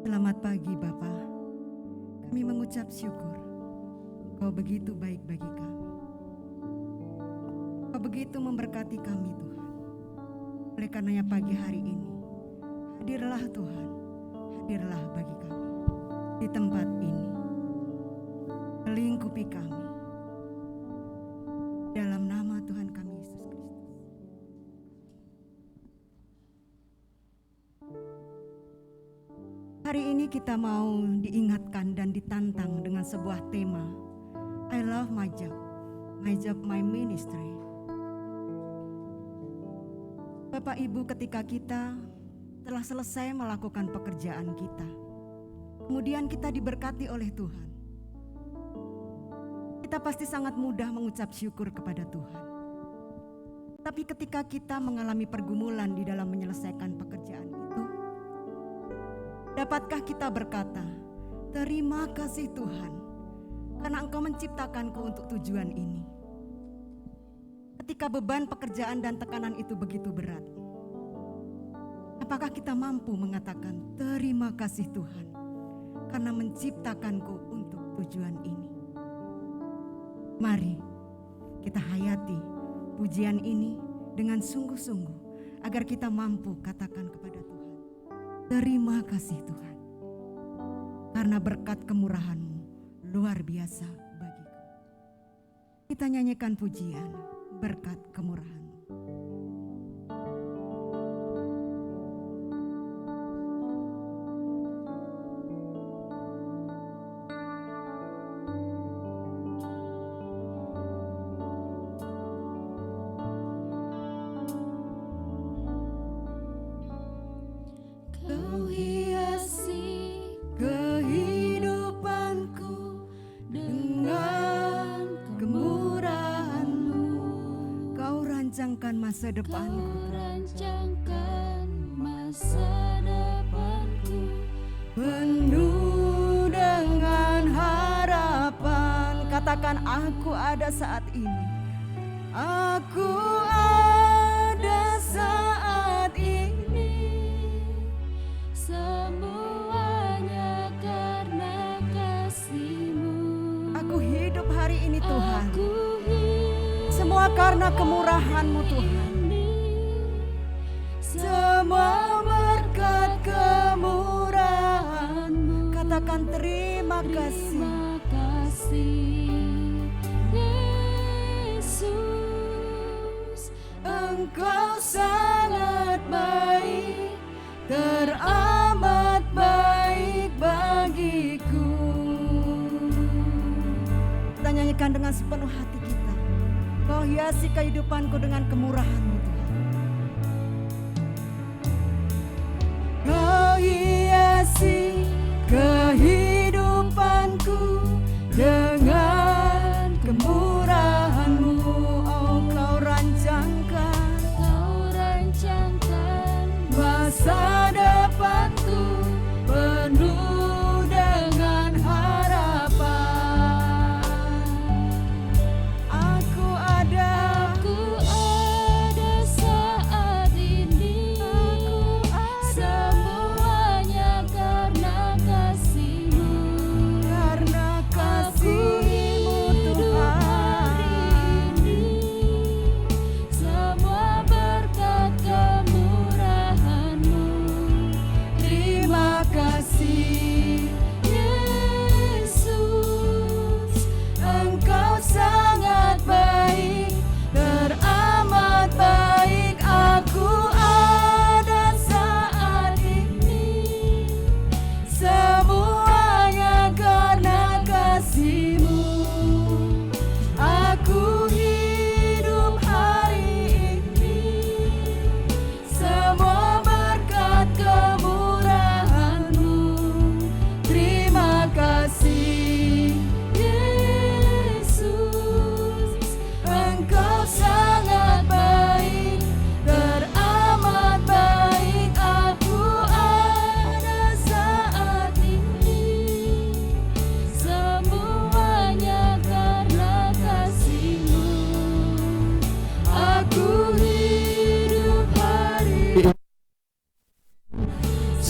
Selamat pagi Bapa. Kami mengucap syukur. Kau begitu baik bagi kami. Kau begitu memberkati kami Tuhan. Oleh karenanya pagi hari ini, hadirlah Tuhan, hadirlah bagi kami. Di tempat ini, melingkupi kami. Dalam nama Tuhan kami Yesus Kristus. Hari ini kita mau diingatkan dan ditantang dengan sebuah tema, I love my job, my ministry. Bapak Ibu, ketika kita telah selesai melakukan pekerjaan kita, kemudian kita diberkati oleh Tuhan, kita pasti sangat mudah mengucap syukur kepada Tuhan. Tapi ketika kita mengalami pergumulan di dalam menyelesaikan pekerjaan itu, dapatkah kita berkata, terima kasih Tuhan, karena Engkau menciptakanku untuk tujuan ini. Ketika beban pekerjaan dan tekanan itu begitu berat, apakah kita mampu mengatakan, terima kasih Tuhan, karena menciptakanku untuk tujuan ini. Mari kita hayati pujian ini dengan sungguh-sungguh, agar kita mampu katakan kepada Tuhan, terima kasih Tuhan, karena berkat kemurahan-Mu luar biasa bagiku. Kita nyanyikan pujian berkat kemurahan-Mu. Masa depanku, rancangkan masa depanku, penuh dengan harapan. Katakan, aku ada saat ini. Aku ada saat ini. Semuanya karena kasih-Mu. Aku hidup hari ini Tuhan. Aku Semua karena kemurahan-Mu Tuhan. Semua berkat kemurahan-Mu. Katakan terima kasih. Terima kasih Yesus, Engkau sangat baik, teramat baik bagiku. Kita nyanyikan dengan sepenuh hati kita. Kau hiasi kehidupanku dengan kemurahan-Mu Tuhan. Kau hiasi kehidupanku dengan kemurahan-Mu. Oh, Kau rancangkan masa depanku, penuh dengan harapan. Aku ada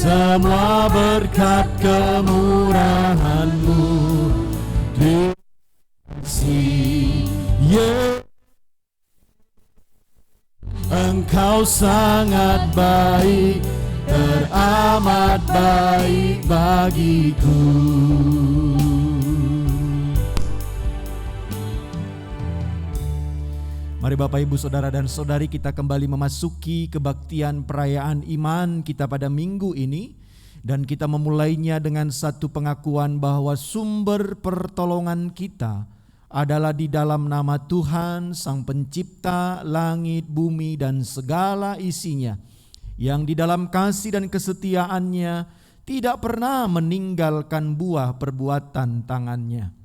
semua berkat kemurahan-Mu. Terima kasih Yesus, Engkau sangat baik, teramat baik bagiku. Mari Bapak Ibu Saudara dan Saudari, kita kembali memasuki kebaktian perayaan iman kita pada minggu ini. Dan kita memulainya dengan satu pengakuan bahwa sumber pertolongan kita adalah di dalam nama Tuhan Sang Pencipta langit, bumi dan segala isinya, yang di dalam kasih dan kesetiaannya tidak pernah meninggalkan buah perbuatan tangannya.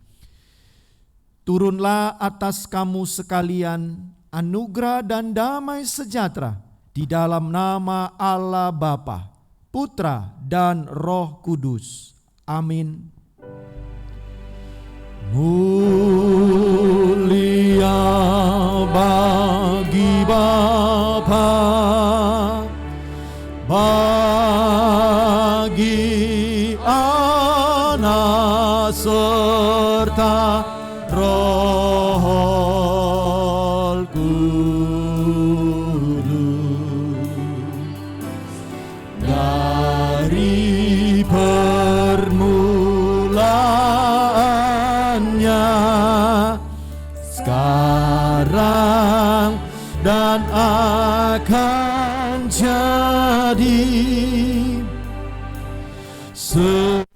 Turunlah atas kamu sekalian anugerah dan damai sejahtera di dalam nama Allah Bapa, Putra dan Roh Kudus. Amin. Mulia bagi Bapa, bagi Anak serta Roh Kudus, dari permulaannya, sekarang dan akan jadi selamanya.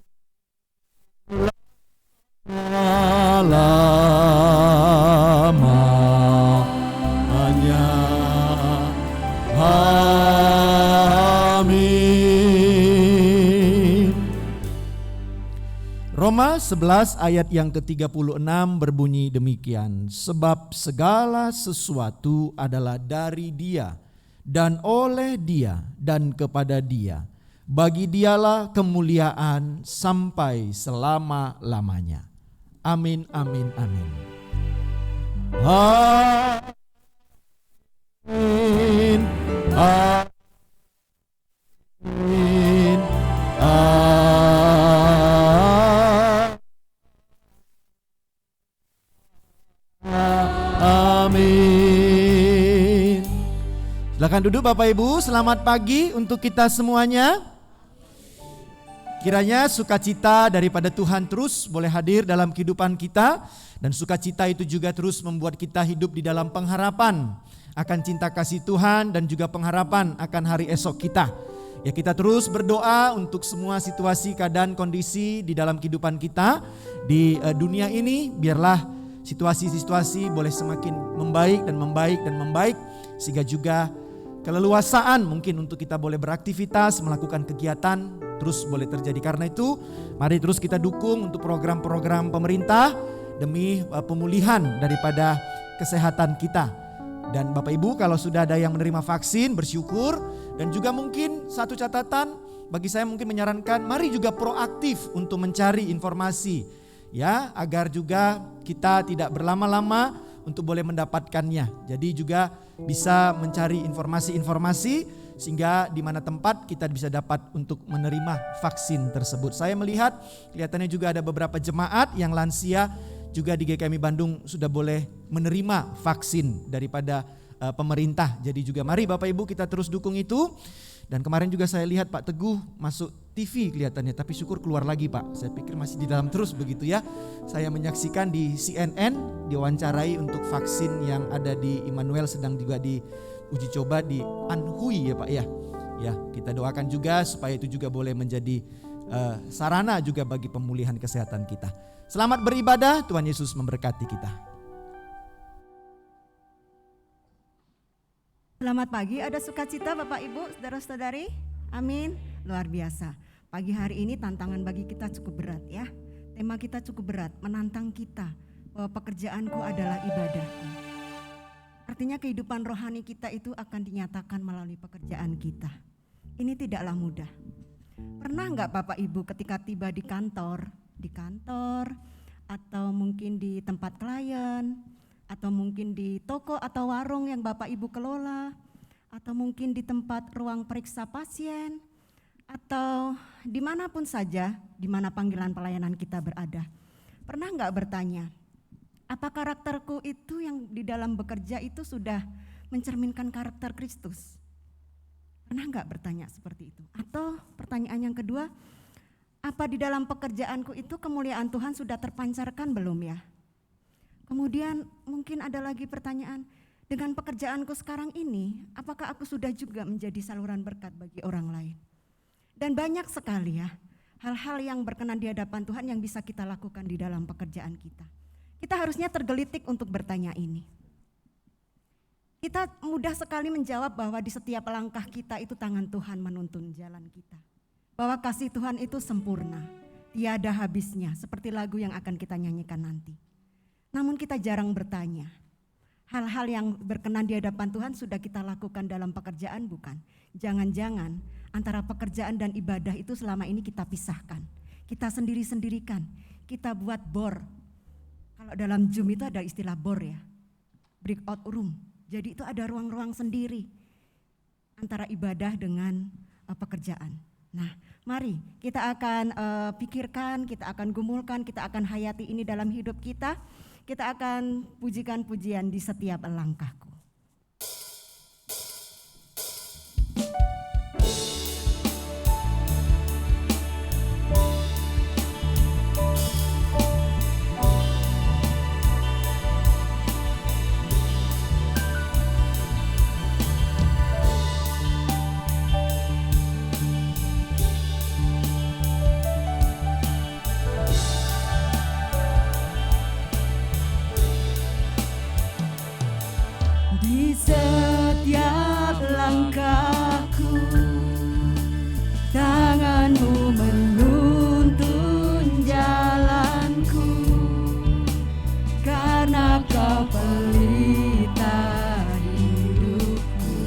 Amin. Roma 11 ayat yang ke-36 berbunyi demikian. Sebab segala sesuatu adalah dari Dia dan oleh Dia dan kepada Dia. Bagi Dialah kemuliaan sampai selama-lamanya. Amin, amin, amin. Amin, amin, amin. Silakan duduk Bapak Ibu, selamat pagi untuk kita semuanya. Kiranya sukacita daripada Tuhan terus boleh hadir dalam kehidupan kita, dan sukacita itu juga terus membuat kita hidup di dalam pengharapan akan cinta kasih Tuhan dan juga pengharapan akan hari esok kita. Ya, kita terus berdoa untuk semua situasi, keadaan, kondisi di dalam kehidupan kita di dunia ini, biarlah situasi-situasi boleh semakin membaik dan membaik dan membaik, sehingga juga keleluasaan mungkin untuk kita boleh beraktivitas, melakukan kegiatan terus boleh terjadi. Karena itu mari terus kita dukung untuk program-program pemerintah demi pemulihan daripada kesehatan kita. Dan Bapak Ibu, kalau sudah ada yang menerima vaksin, bersyukur. Dan juga mungkin satu catatan bagi saya, mungkin menyarankan mari juga proaktif untuk mencari informasi, ya, agar juga kita tidak berlama-lama untuk boleh mendapatkannya. Jadi juga bisa mencari informasi-informasi sehingga di mana tempat kita bisa dapat untuk menerima vaksin tersebut. Saya melihat kelihatannya juga ada beberapa jemaat yang lansia juga di GKMI Bandung sudah boleh menerima vaksin daripada pemerintah. Jadi juga mari Bapak Ibu kita terus dukung itu. Dan kemarin juga saya lihat Pak Teguh masuk TV kelihatannya, tapi syukur keluar lagi Pak. Saya pikir masih di dalam terus begitu ya. Saya menyaksikan di CNN diwawancarai untuk vaksin yang ada di Immanuel, sedang juga di uji coba di Anhui ya Pak ya. Ya, kita doakan juga supaya itu juga boleh menjadi sarana juga bagi pemulihan kesehatan kita. Selamat beribadah, Tuhan Yesus memberkati kita. Selamat pagi, ada sukacita Bapak Ibu, saudara-saudari. Amin, luar biasa. Pagi hari ini tantangan bagi kita cukup berat ya. Tema kita cukup berat, menantang kita bahwa pekerjaanku adalah ibadahku. Artinya kehidupan rohani kita itu akan dinyatakan melalui pekerjaan kita. Ini tidaklah mudah. Pernah enggak Bapak Ibu ketika tiba di kantor atau mungkin di tempat klien, atau mungkin di toko atau warung yang Bapak Ibu kelola, atau mungkin di tempat ruang periksa pasien, atau dimanapun saja, di mana panggilan pelayanan kita berada, pernah nggak bertanya, apa karakterku itu yang di dalam bekerja itu sudah mencerminkan karakter Kristus? Pernah nggak bertanya seperti itu? Atau pertanyaan yang kedua, apa di dalam pekerjaanku itu kemuliaan Tuhan sudah terpancarkan belum ya? Kemudian mungkin ada lagi pertanyaan, dengan pekerjaanku sekarang ini, apakah aku sudah juga menjadi saluran berkat bagi orang lain? Dan banyak sekali ya, hal-hal yang berkenan di hadapan Tuhan yang bisa kita lakukan di dalam pekerjaan kita. Kita harusnya tergelitik untuk bertanya ini. Kita mudah sekali menjawab bahwa di setiap langkah kita itu tangan Tuhan menuntun jalan kita. Bahwa kasih Tuhan itu sempurna, tiada habisnya, seperti lagu yang akan kita nyanyikan nanti. Namun kita jarang bertanya, hal-hal yang berkenan di hadapan Tuhan sudah kita lakukan dalam pekerjaan bukan? Jangan-jangan antara pekerjaan dan ibadah itu selama ini kita pisahkan. Kita sendiri-sendirikan, kita buat bor. Kalau dalam Zoom itu ada istilah bor ya, breakout room. Jadi itu ada ruang-ruang sendiri antara ibadah dengan pekerjaan. Nah, mari kita akan pikirkan, kita akan gumulkan, kita akan hayati ini dalam hidup kita. Kita akan pujikan pujian di setiap langkahku. Di setiap langkahku, tanganmu menuntun jalanku, karena kau pelita hidupku,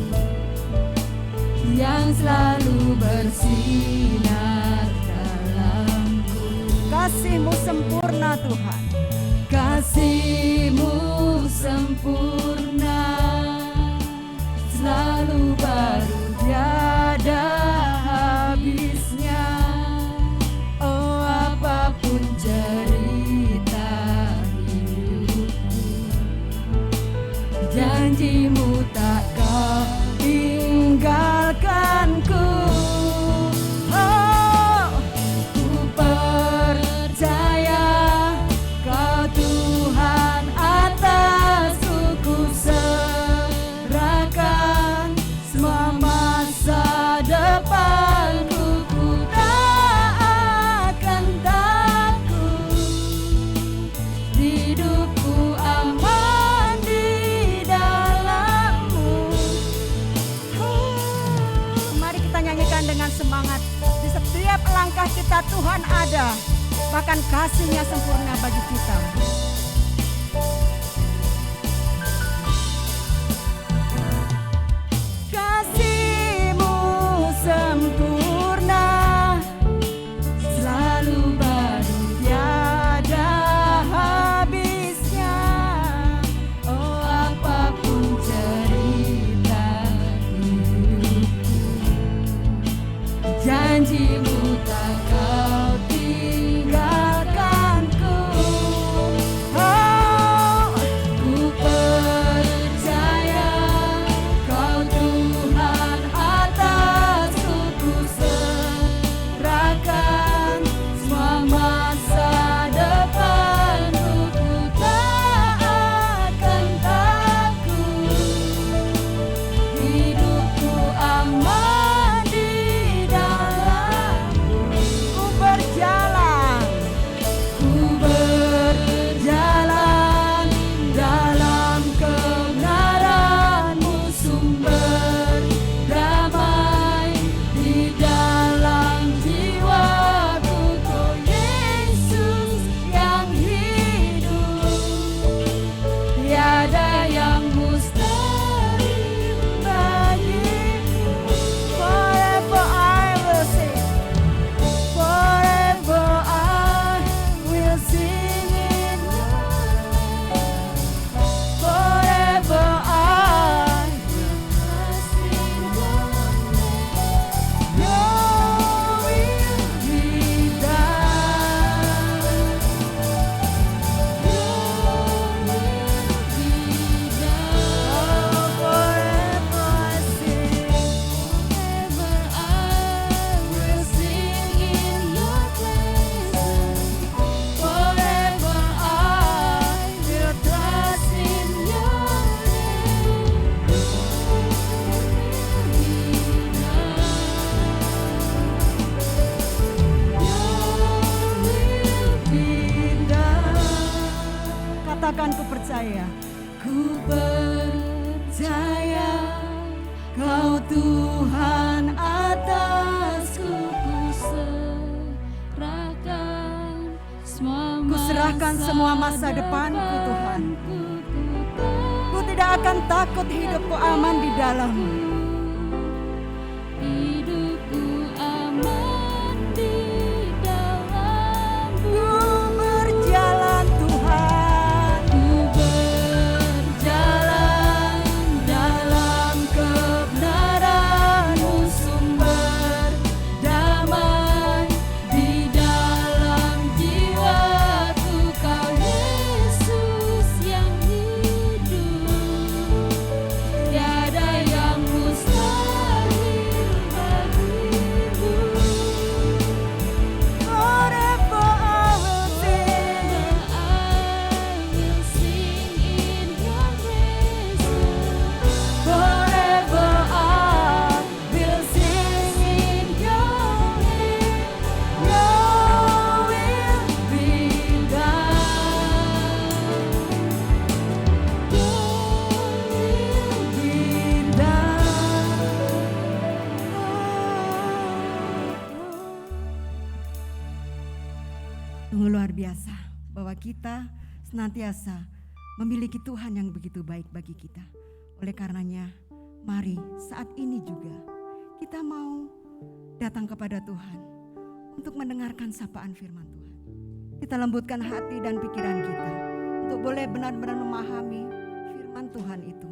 yang selalu bersinar dalamku. Kasih-Mu sempurna Tuhan. Kasih-Mu sempurna, selalu baru, tiada habisnya. Oh, apapun cerita hidupku, janji-Mu tak kau tinggalkanku. Oh, ku percaya Kau Tuhan atasku, ku serahkan semua masa depanku. Ku tak akan takut, hidupku aman di dalam-Mu. Mari kita nyanyikan dengan semangat. Di setiap langkah kita Tuhan ada, bahkan kasih-Nya sempurna bagi kita. Kasih-Mu sempurna, selalu baru, tiada habisnya. Oh, apapun cerita hidupku, janji-Mu tak kau tinggalkanku. Oh, ku percaya Kau Tuhan atasku, ku serahkan semua masa depanku. Ku tak akan takut, hidupku aman di dalam-Mu. Katakan ku percaya. Ku percaya Kau Tuhan atasku, ku serahkan semua masa depanku Tuhan. Ku tidak akan takut, hidupku aman di dalam-Mu. Hidupku aman di dalam-Mu. Ku berjalan Tuhan, Ku berjalan dalam kebenaran-Mu, sumber damai di dalam jiwaku. Kau Yesus yang hidup, tiada yang mustahil bagimu. forever I will sing. I will sing in your praises. Forever I will sing in your name. Your will be done. Your will be done. Sungguh luar biasa bahwa kita senantiasa memiliki Tuhan yang begitu baik bagi kita. Oleh karenanya, mari saat ini juga kita mau datang kepada Tuhan untuk mendengarkan sapaan firman Tuhan. Kita lembutkan hati dan pikiran kita untuk boleh benar-benar memahami firman Tuhan itu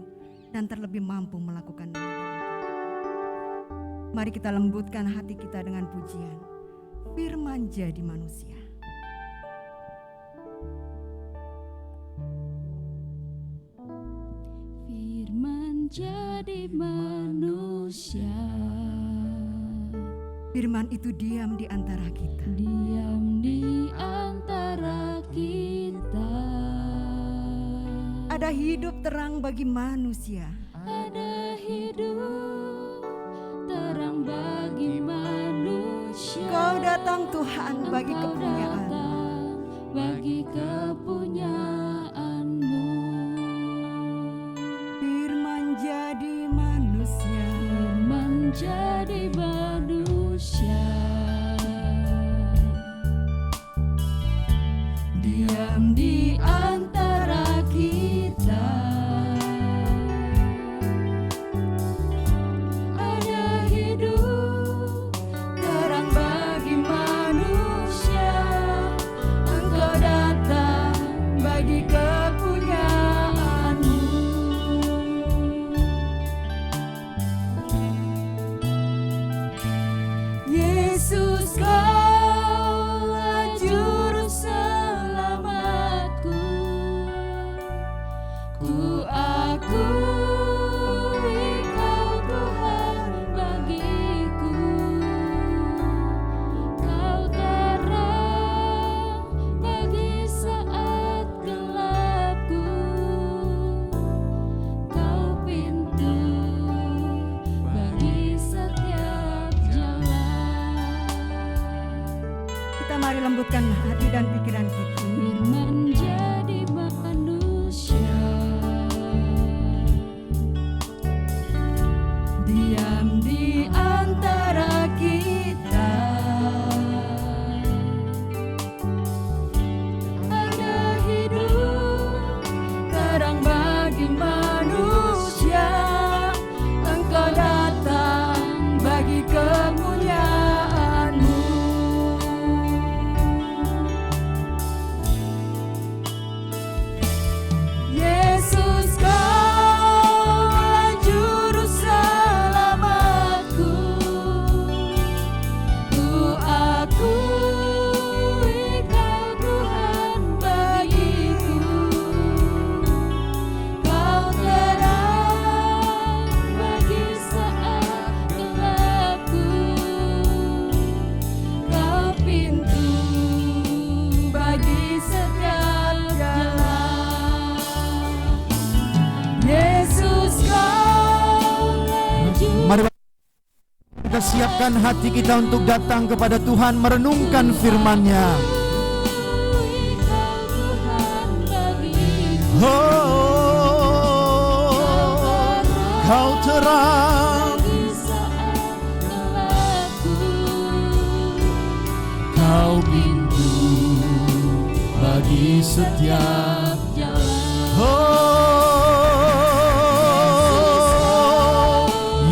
dan terlebih mampu melakukannya dalam kehidupan. Mari kita lembutkan hati kita dengan pujian. Firman jadi manusia. Firman jadi manusia, Firman itu diam di antara kita. diam di antara kita. Ada hidup terang bagi manusia. Ada hidup terang bagi manusia. Kau datang Tuhan bagi Engkau kepunyaan. datang bagi kepunyaanmu. Firman jadi manusia. Firman jadi manusia, diam di antara kita. Ada hidup terang bagi manusia. Engkau datang bagi kepunyaanmu. Yesus, Kaulah juru selamatku. Ku akui Kau Tuhan bagiku. Kau terang bagi saat gelapku. Kau pintu bagi setiap jalan. Kita mari lembutkan hati dan pikiran kita. Firman jadi manusia, diam di antara kita. Ada hidup terang bagi manusia. Engkau datang bagi kepunyaanmu. Yesus, Kaulah juru selamatku. Ku akui Kau Tuhan bagiku. Kau terang bagi saat gelapku. Kau pintu bagi setiap jalan. Yesus, Kaulah juru. Mari kita siapkan hati kita untuk datang kepada Tuhan, merenungkan firman-Nya. Kau Tuhan bagiku. Oh, Kau terang, di saat gelapku. Kau pintu bagi setiap jalan. Oh,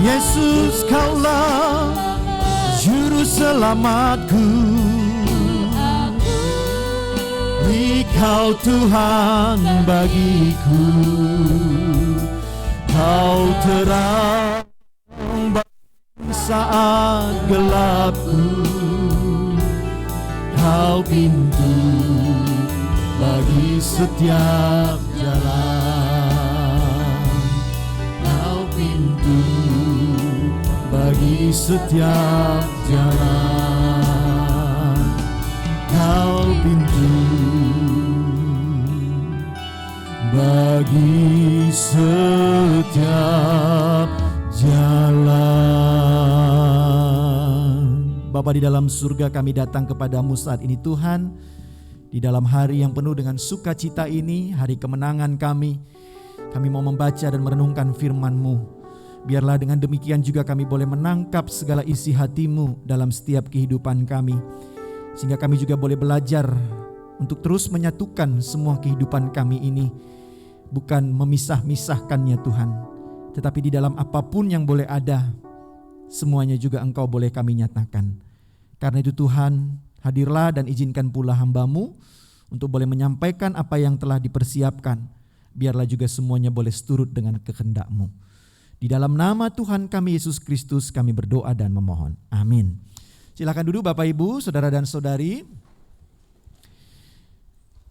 Yesus Kaulah Juru selamatku. Kau Tuhan bagiku, Kau terang bagi saat gelapku, Kau pintu bagi setiap jalan, Kau pintu bagi setiap jalan, Kau pintu bagi setiap jalan. Bapa di dalam surga, kami datang kepadamu saat ini Tuhan, di dalam hari yang penuh dengan sukacita ini, hari kemenangan kami mau membaca dan merenungkan firman-Mu. Biarlah dengan demikian juga kami boleh menangkap segala isi hati-Mu dalam setiap kehidupan kami, sehingga kami juga boleh belajar untuk terus menyatukan semua kehidupan kami ini, bukan memisah-misahkannya Tuhan, tetapi di dalam apapun yang boleh ada, semuanya juga Engkau boleh kami nyatakan. Karena itu Tuhan, hadirlah dan izinkan pula hamba-Mu untuk boleh menyampaikan apa yang telah dipersiapkan. Biarlah juga semuanya boleh seturut dengan kehendak-Mu. Di dalam nama Tuhan kami Yesus Kristus kami berdoa dan memohon. Amin. Silakan duduk Bapak Ibu, Saudara dan Saudari.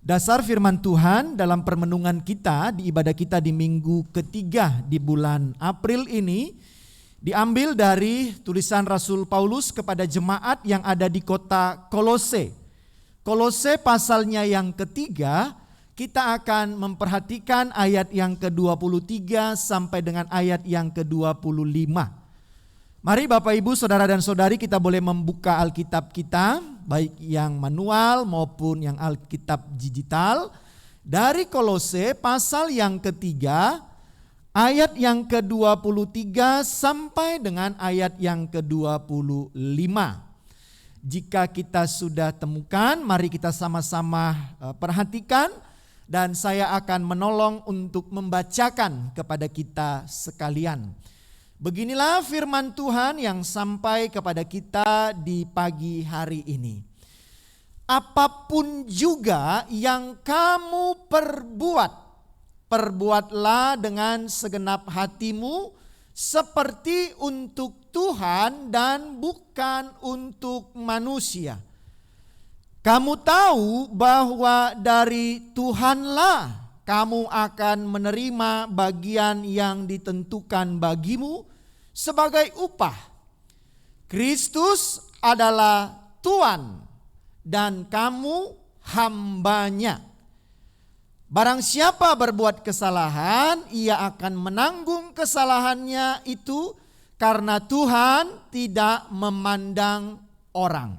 Dasar firman Tuhan dalam permenungan kita di ibadah kita di minggu ketiga di bulan April ini diambil dari tulisan Rasul Paulus kepada jemaat yang ada di kota Kolose. Kolose pasalnya yang ketiga, kita akan memperhatikan ayat yang ke-23 sampai dengan ayat yang ke-25. Mari Bapak Ibu, Saudara dan Saudari, kita boleh membuka Alkitab kita, baik yang manual maupun yang Alkitab digital, dari Kolose pasal yang ketiga, ayat yang ke-23 sampai dengan ayat yang ke-25. Jika kita sudah temukan, mari kita sama-sama perhatikan, dan saya akan menolong untuk membacakan kepada kita sekalian. Beginilah firman Tuhan yang sampai kepada kita di pagi hari ini. Apapun juga yang kamu perbuat, perbuatlah dengan segenap hatimu seperti untuk Tuhan dan bukan untuk manusia. Kamu tahu bahwa dari Tuhanlah kamu akan menerima bagian yang ditentukan bagimu sebagai upah. Kristus adalah Tuhan dan kamu hambanya. Barang siapa berbuat kesalahan, ia akan menanggung kesalahannya itu karena Tuhan tidak memandang orang.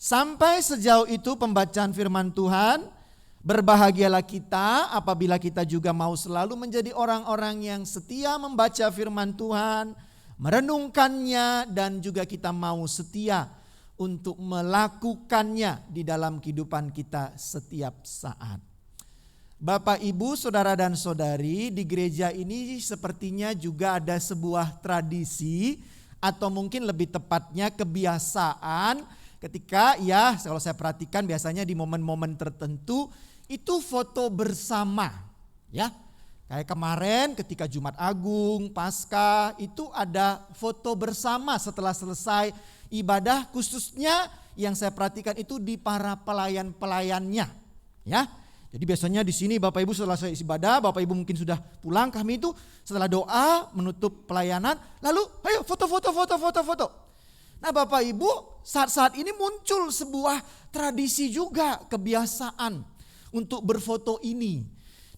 Sampai sejauh itu pembacaan firman Tuhan. Berbahagialah kita apabila kita juga mau selalu menjadi orang-orang yang setia membaca firman Tuhan, merenungkannya, dan juga kita mau setia untuk melakukannya di dalam kehidupan kita setiap saat. Bapak, Ibu, Saudara dan Saudari, di gereja ini sepertinya juga ada sebuah tradisi atau mungkin lebih tepatnya kebiasaan ketika kalau saya perhatikan biasanya di momen-momen tertentu itu foto bersama, ya. Kayak kemarin ketika Jumat Agung, Paskah, itu ada foto bersama setelah selesai ibadah, khususnya yang saya perhatikan itu di para pelayan-pelayannya, ya. Jadi biasanya di sini Bapak Ibu setelah selesai ibadah, Bapak Ibu mungkin sudah pulang, kami itu setelah doa menutup pelayanan, lalu ayo foto. Nah Bapak Ibu, saat-saat ini muncul sebuah tradisi juga, kebiasaan untuk berfoto ini.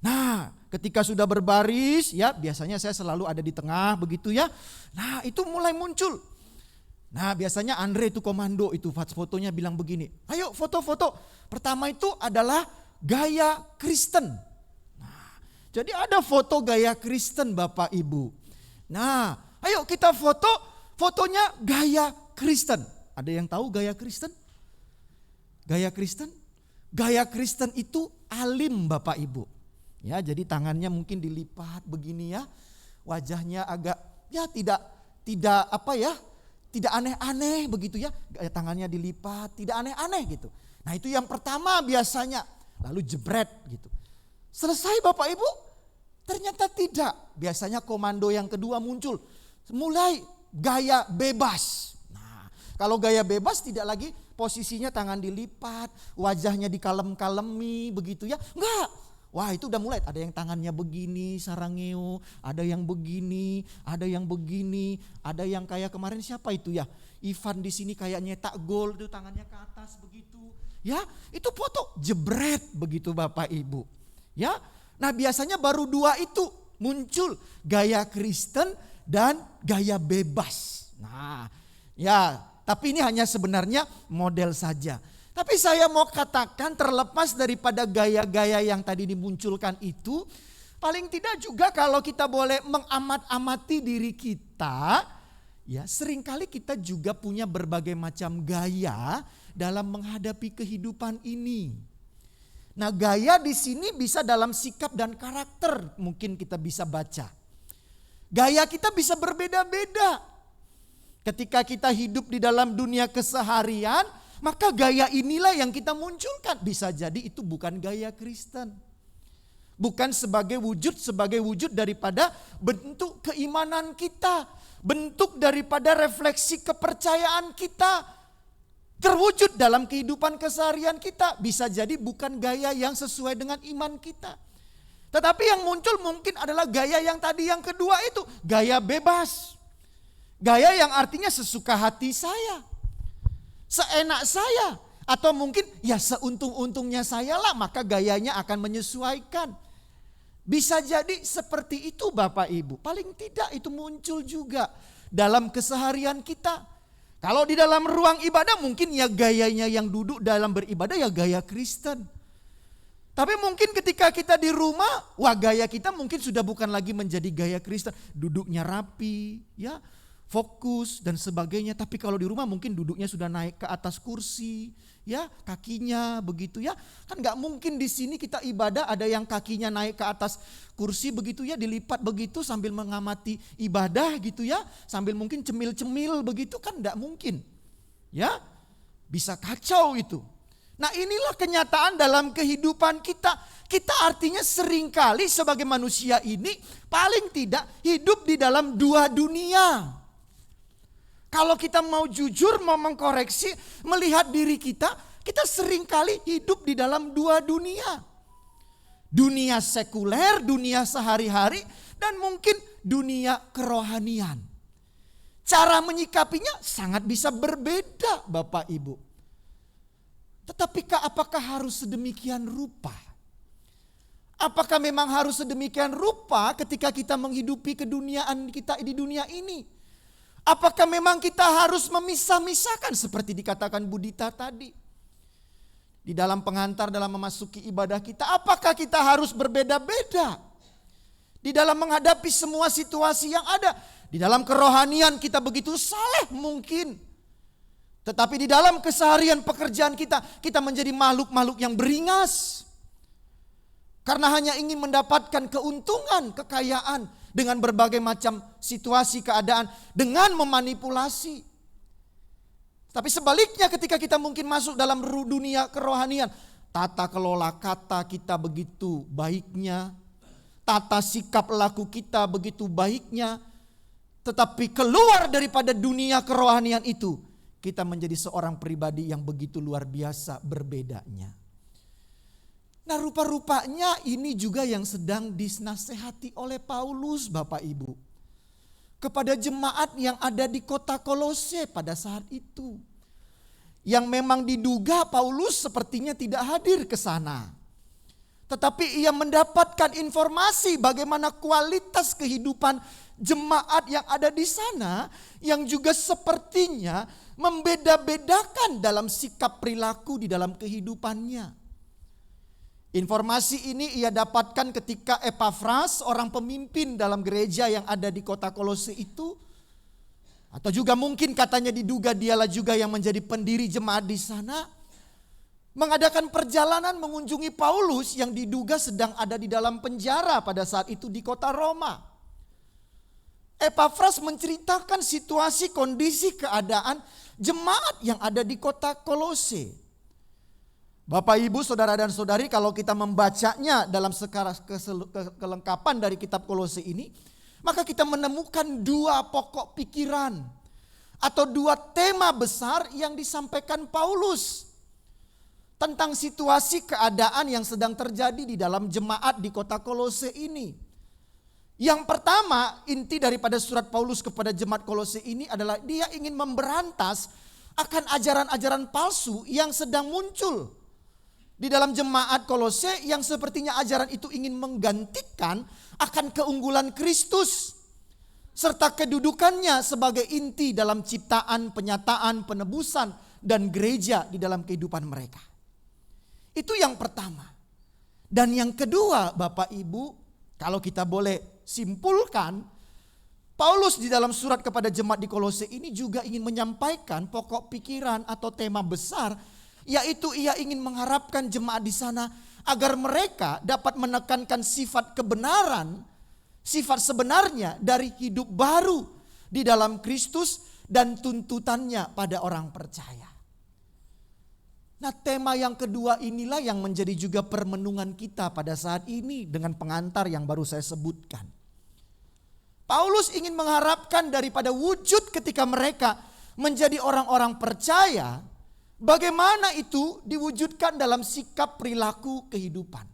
Nah, ketika sudah berbaris, ya biasanya saya selalu ada di tengah begitu ya. Nah, itu mulai muncul. Nah, biasanya Andre itu komando itu fotonya bilang begini, ayo foto-foto. Pertama itu adalah gaya Kristen. Nah, Jadi ada foto gaya Kristen Bapak Ibu. Nah, ayo kita fotonya gaya Kristen. Ada yang tahu gaya Kristen? Gaya Kristen? Gaya Kristen itu alim Bapak Ibu. Ya, jadi tangannya mungkin dilipat begini ya. Wajahnya agak ya tidak tidak aneh-aneh begitu ya. Tangannya dilipat, tidak aneh-aneh gitu. Nah, itu yang pertama biasanya. Lalu jebret gitu. Selesai Bapak Ibu? Ternyata tidak. Biasanya komando yang kedua muncul. Mulai gaya bebas. Nah, kalau gaya bebas tidak lagi posisinya tangan dilipat, wajahnya dikalem-kalemi begitu ya. Enggak. Wah, itu udah mulai. Ada yang tangannya begini, sarangeo. Ada yang begini, ada yang begini. Ada yang kayak kemarin siapa itu ya? Ivan di sini kayak nyetak gol, itu tangannya ke atas begitu. Ya, itu foto jebret begitu Bapak Ibu. Ya, nah biasanya baru dua itu muncul, gaya Kristen dan gaya bebas. Nah, ya, tapi ini hanya sebenarnya model saja. Tapi saya mau katakan terlepas daripada gaya-gaya yang tadi dimunculkan itu, paling tidak juga kalau kita boleh mengamat-amati diri kita, ya seringkali kita juga punya berbagai macam gaya dalam menghadapi kehidupan ini. Nah, gaya di sini bisa dalam sikap dan karakter mungkin kita bisa baca. Gaya kita bisa berbeda-beda. Ketika kita hidup di dalam dunia keseharian, maka gaya inilah yang kita munculkan. Bisa jadi itu bukan gaya Kristen. Bukan sebagai wujud daripada bentuk keimanan kita. Bentuk daripada refleksi kepercayaan kita. Terwujud dalam kehidupan keseharian kita. Bisa jadi bukan gaya yang sesuai dengan iman kita. Tetapi yang muncul mungkin adalah gaya yang tadi yang kedua itu. Gaya bebas. Gaya yang artinya sesuka hati saya. Seenak saya. Atau mungkin ya seuntung-untungnya saya lah. Maka gayanya akan menyesuaikan. Bisa jadi seperti itu Bapak Ibu. Paling tidak itu muncul juga dalam keseharian kita. Kalau di dalam ruang ibadah mungkin ya gayanya yang duduk dalam beribadah ya gaya Kristen. Tapi mungkin ketika kita di rumah, wah gaya kita mungkin sudah bukan lagi menjadi gaya Kristen. Duduknya rapi, ya fokus dan sebagainya. Tapi kalau di rumah mungkin duduknya sudah naik ke atas kursi, ya kakinya begitu ya. Kan gak mungkin di sini kita ibadah ada yang kakinya naik ke atas kursi begitu ya, dilipat begitu sambil mengamati ibadah gitu ya. Sambil mungkin cemil-cemil begitu kan gak mungkin. Ya, bisa kacau itu. Nah, inilah kenyataan dalam kehidupan kita. Kita artinya seringkali sebagai manusia ini paling tidak hidup di dalam dua dunia. Kalau kita mau jujur, mau mengkoreksi, melihat diri kita, kita seringkali hidup di dalam dua dunia. Dunia sekuler, dunia sehari-hari, dan mungkin dunia kerohanian. Cara menyikapinya sangat bisa berbeda Bapak Ibu. Tetapi apakah harus sedemikian rupa? Apakah memang harus sedemikian rupa ketika kita menghidupi keduniaan kita di dunia ini? Apakah memang kita harus memisah-misahkan seperti dikatakan Budita tadi? Di dalam pengantar dalam memasuki ibadah kita, apakah kita harus berbeda-beda? Di dalam menghadapi semua situasi yang ada. Di dalam kerohanian kita begitu saleh mungkin. Tetapi di dalam keseharian pekerjaan kita menjadi makhluk-makhluk yang beringas. Karena hanya ingin mendapatkan keuntungan, kekayaan dengan berbagai macam situasi keadaan, dengan memanipulasi. Tapi sebaliknya ketika kita mungkin masuk dalam dunia kerohanian, tata kelola kata kita begitu baiknya, tata sikap laku kita begitu baiknya, tetapi keluar daripada dunia kerohanian itu, kita menjadi seorang pribadi yang begitu luar biasa berbedanya. Nah, rupa-rupanya ini juga yang sedang dinasehati oleh Paulus Bapak Ibu. Kepada jemaat yang ada di kota Kolose pada saat itu. Yang memang diduga Paulus sepertinya tidak hadir ke sana. Tetapi ia mendapatkan informasi bagaimana kualitas kehidupan jemaat yang ada di sana. Yang juga sepertinya membeda-bedakan dalam sikap perilaku di dalam kehidupannya. Informasi ini ia dapatkan ketika Epafras, seorang pemimpin dalam gereja yang ada di kota Kolose itu, atau juga mungkin katanya diduga dialah juga yang menjadi pendiri jemaat di sana, mengadakan perjalanan mengunjungi Paulus yang diduga sedang ada di dalam penjara pada saat itu di kota Roma. Epafras menceritakan situasi, kondisi, keadaan jemaat yang ada di kota Kolose. Bapak, Ibu, Saudara dan Saudari, kalau kita membacanya dalam kelengkapan dari kitab Kolose ini, maka kita menemukan dua pokok pikiran atau dua tema besar yang disampaikan Paulus tentang situasi keadaan yang sedang terjadi di dalam jemaat di kota Kolose ini. Yang pertama, inti daripada surat Paulus kepada jemaat Kolose ini adalah dia ingin memberantas akan ajaran-ajaran palsu yang sedang muncul di dalam jemaat Kolose, yang sepertinya ajaran itu ingin menggantikan akan keunggulan Kristus serta kedudukannya sebagai inti dalam ciptaan, penyataan, penebusan dan gereja di dalam kehidupan mereka. Itu yang pertama. Dan yang kedua, Bapak Ibu, kalau kita boleh simpulkan, Paulus di dalam surat kepada jemaat di Kolose ini juga ingin menyampaikan pokok pikiran atau tema besar, yaitu ia ingin mengharapkan jemaat di sana agar mereka dapat menekankan sifat kebenaran, sifat sebenarnya dari hidup baru di dalam Kristus dan tuntutannya pada orang percaya. Nah, tema yang kedua inilah yang menjadi juga permenungan kita pada saat ini dengan pengantar yang baru saya sebutkan. Paulus ingin mengharapkan daripada wujud ketika mereka menjadi orang-orang percaya, bagaimana itu diwujudkan dalam sikap, perilaku, kehidupan.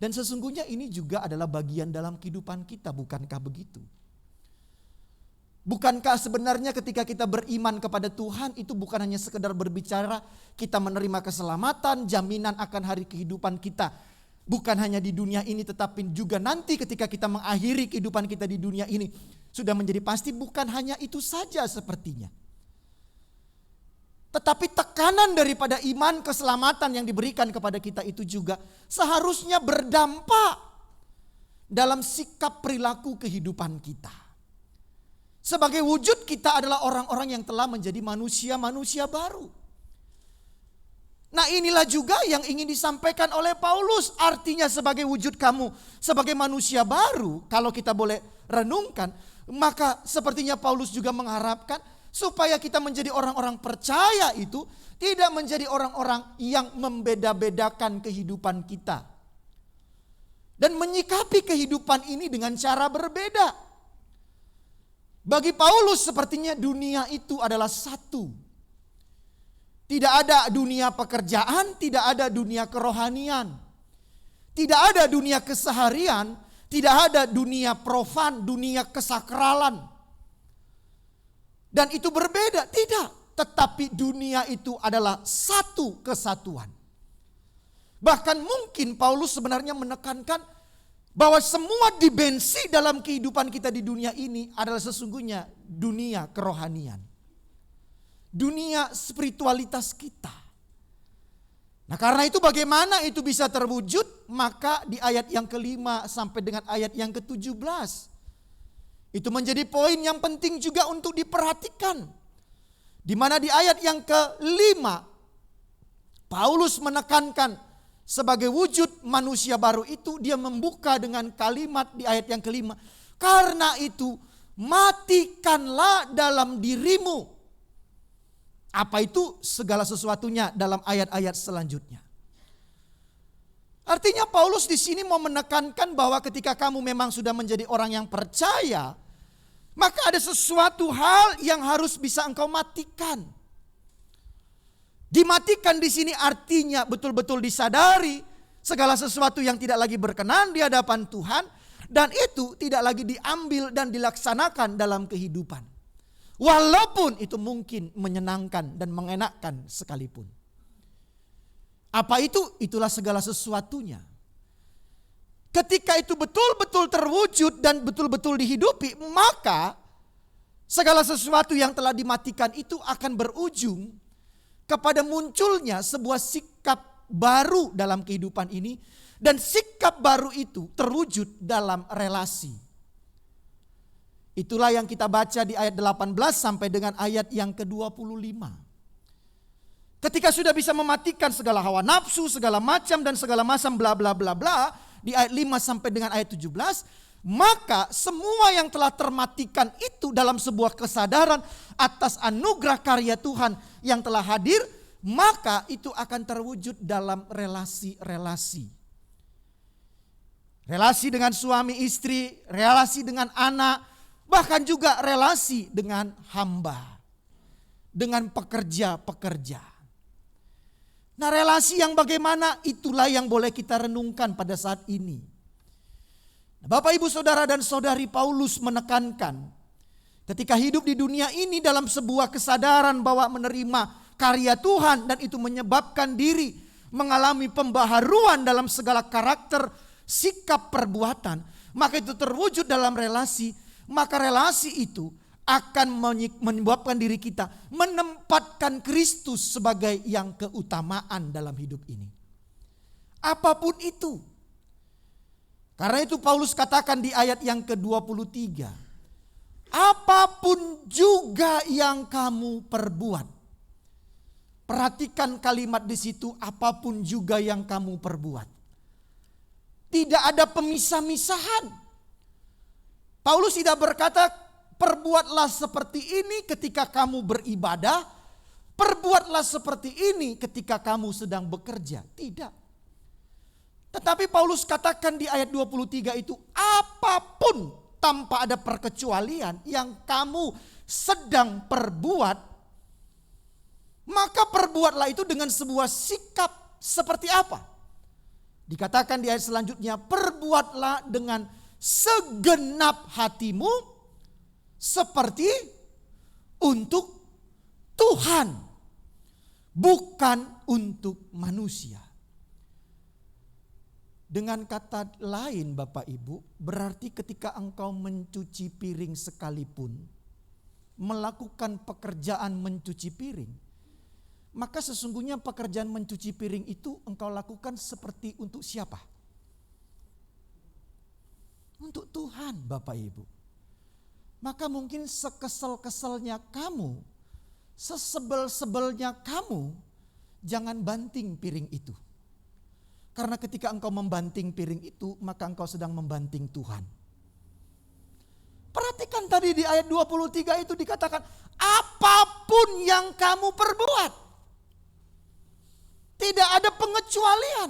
Dan sesungguhnya ini juga adalah bagian dalam kehidupan kita, bukankah begitu? Bukankah sebenarnya ketika kita beriman kepada Tuhan itu bukan hanya sekedar berbicara kita menerima keselamatan, jaminan akan hari kehidupan kita. Bukan hanya di dunia ini tetapi juga nanti ketika kita mengakhiri kehidupan kita di dunia ini. Sudah menjadi pasti bukan hanya itu saja sepertinya. Tetapi tekanan daripada iman keselamatan yang diberikan kepada kita itu juga seharusnya berdampak dalam sikap perilaku kehidupan kita. Sebagai wujud kita adalah orang-orang yang telah menjadi manusia-manusia baru. Nah, inilah juga yang ingin disampaikan oleh Paulus. Artinya sebagai wujud kamu sebagai manusia baru, kalau kita boleh renungkan, maka sepertinya Paulus juga mengharapkan supaya kita menjadi orang-orang percaya itu tidak menjadi orang-orang yang membeda-bedakan kehidupan kita. Dan menyikapi kehidupan ini dengan cara berbeda. Bagi Paulus sepertinya dunia itu adalah satu. Tidak ada dunia pekerjaan, tidak ada dunia kerohanian. Tidak ada dunia keseharian, tidak ada dunia profan, dunia kesakralan. Dan itu berbeda, tidak. Tetapi dunia itu adalah satu kesatuan. Bahkan mungkin Paulus sebenarnya menekankan bahwa semua dimensi dalam kehidupan kita di dunia ini adalah sesungguhnya dunia kerohanian. Dunia spiritualitas kita. Nah, karena itu bagaimana itu bisa terwujud? Maka di ayat yang ke-5 sampai dengan ayat yang ke-17. Itu menjadi poin yang penting juga untuk diperhatikan. Di mana di ayat yang ke-5 Paulus menekankan sebagai wujud manusia baru itu dia membuka dengan kalimat di ayat yang ke-5. Karena itu matikanlah dalam dirimu. Apa itu? Segala sesuatunya dalam ayat-ayat selanjutnya. Artinya Paulus di sini mau menekankan bahwa ketika kamu memang sudah menjadi orang yang percaya, maka ada sesuatu hal yang harus bisa engkau matikan. Dimatikan di sini artinya betul-betul disadari segala sesuatu yang tidak lagi berkenan di hadapan Tuhan dan itu tidak lagi diambil dan dilaksanakan dalam kehidupan. Walaupun itu mungkin menyenangkan dan mengenakkan sekalipun. Apa itu? Itulah segala sesuatunya. Ketika itu betul-betul terwujud dan betul-betul dihidupi, maka segala sesuatu yang telah dimatikan itu akan berujung kepada munculnya sebuah sikap baru dalam kehidupan ini. Dan sikap baru itu terwujud dalam relasi. Itulah yang kita baca di ayat 18 sampai dengan ayat yang ke-25. Ketika sudah bisa mematikan segala hawa nafsu, segala macam dan segala macam bla bla bla bla, di ayat 5 sampai dengan ayat 17, maka semua yang telah termatikan itu dalam sebuah kesadaran atas anugerah karya Tuhan yang telah hadir, maka itu akan terwujud dalam relasi-relasi. Relasi dengan suami istri, relasi dengan anak, bahkan juga relasi dengan hamba, dengan pekerja-pekerja. Nah, relasi yang bagaimana itulah yang boleh kita renungkan pada saat ini. Bapak, Ibu, Saudara dan Saudari, Paulus menekankan ketika hidup di dunia ini dalam sebuah kesadaran bahwa menerima karya Tuhan dan itu menyebabkan diri mengalami pembaharuan dalam segala karakter, sikap, perbuatan, maka itu terwujud dalam relasi. Maka relasi itu akan menyebabkan diri kita menempatkan Kristus sebagai yang keutamaan dalam hidup ini. Apapun itu. Karena itu Paulus katakan di ayat yang ke-23. Apapun juga yang kamu perbuat. Perhatikan kalimat di situ, apapun juga yang kamu perbuat. Tidak ada pemisah-misahan. Paulus tidak berkata, perbuatlah seperti ini ketika kamu beribadah, perbuatlah seperti ini ketika kamu sedang bekerja. Tidak. Tetapi Paulus katakan di ayat 23 itu, apapun tanpa ada perkecualian yang kamu sedang perbuat, maka perbuatlah itu dengan sebuah sikap seperti apa? Dikatakan di ayat selanjutnya, perbuatlah dengan segenap hatimu seperti untuk Tuhan, bukan untuk manusia. Dengan kata lain Bapak Ibu, berarti ketika engkau mencuci piring sekalipun, melakukan pekerjaan mencuci piring, maka sesungguhnya pekerjaan mencuci piring itu engkau lakukan seperti untuk siapa? Untuk Tuhan, Bapak Ibu. Maka mungkin sekesel-keselnya kamu, sesebel-sebelnya kamu, jangan banting piring itu. Karena ketika engkau membanting piring itu, maka engkau sedang membanting Tuhan. Perhatikan tadi di ayat 23 itu dikatakan, apapun yang kamu perbuat. Tidak ada pengecualian.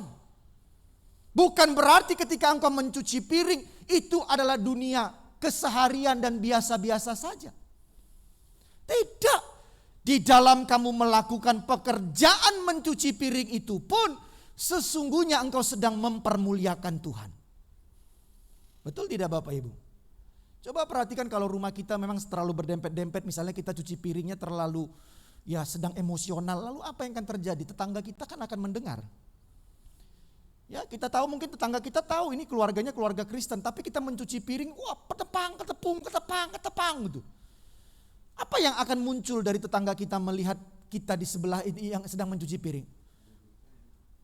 Bukan berarti ketika engkau mencuci piring, itu adalah dunia keseharian dan biasa-biasa saja. Tidak. Di dalam kamu melakukan pekerjaan mencuci piring itu pun, sesungguhnya engkau sedang mempermuliakan Tuhan. Betul tidak Bapak Ibu? Coba perhatikan kalau rumah kita memang terlalu berdempet-dempet, misalnya kita cuci piringnya terlalu sedang emosional, lalu apa yang akan terjadi? Tetangga kita kan akan mendengar. Ya, kita tahu, mungkin tetangga kita tahu ini keluarganya keluarga Kristen, tapi kita mencuci piring, wah ketepang gitu. Apa yang akan muncul dari tetangga kita melihat kita di sebelah ini yang sedang mencuci piring?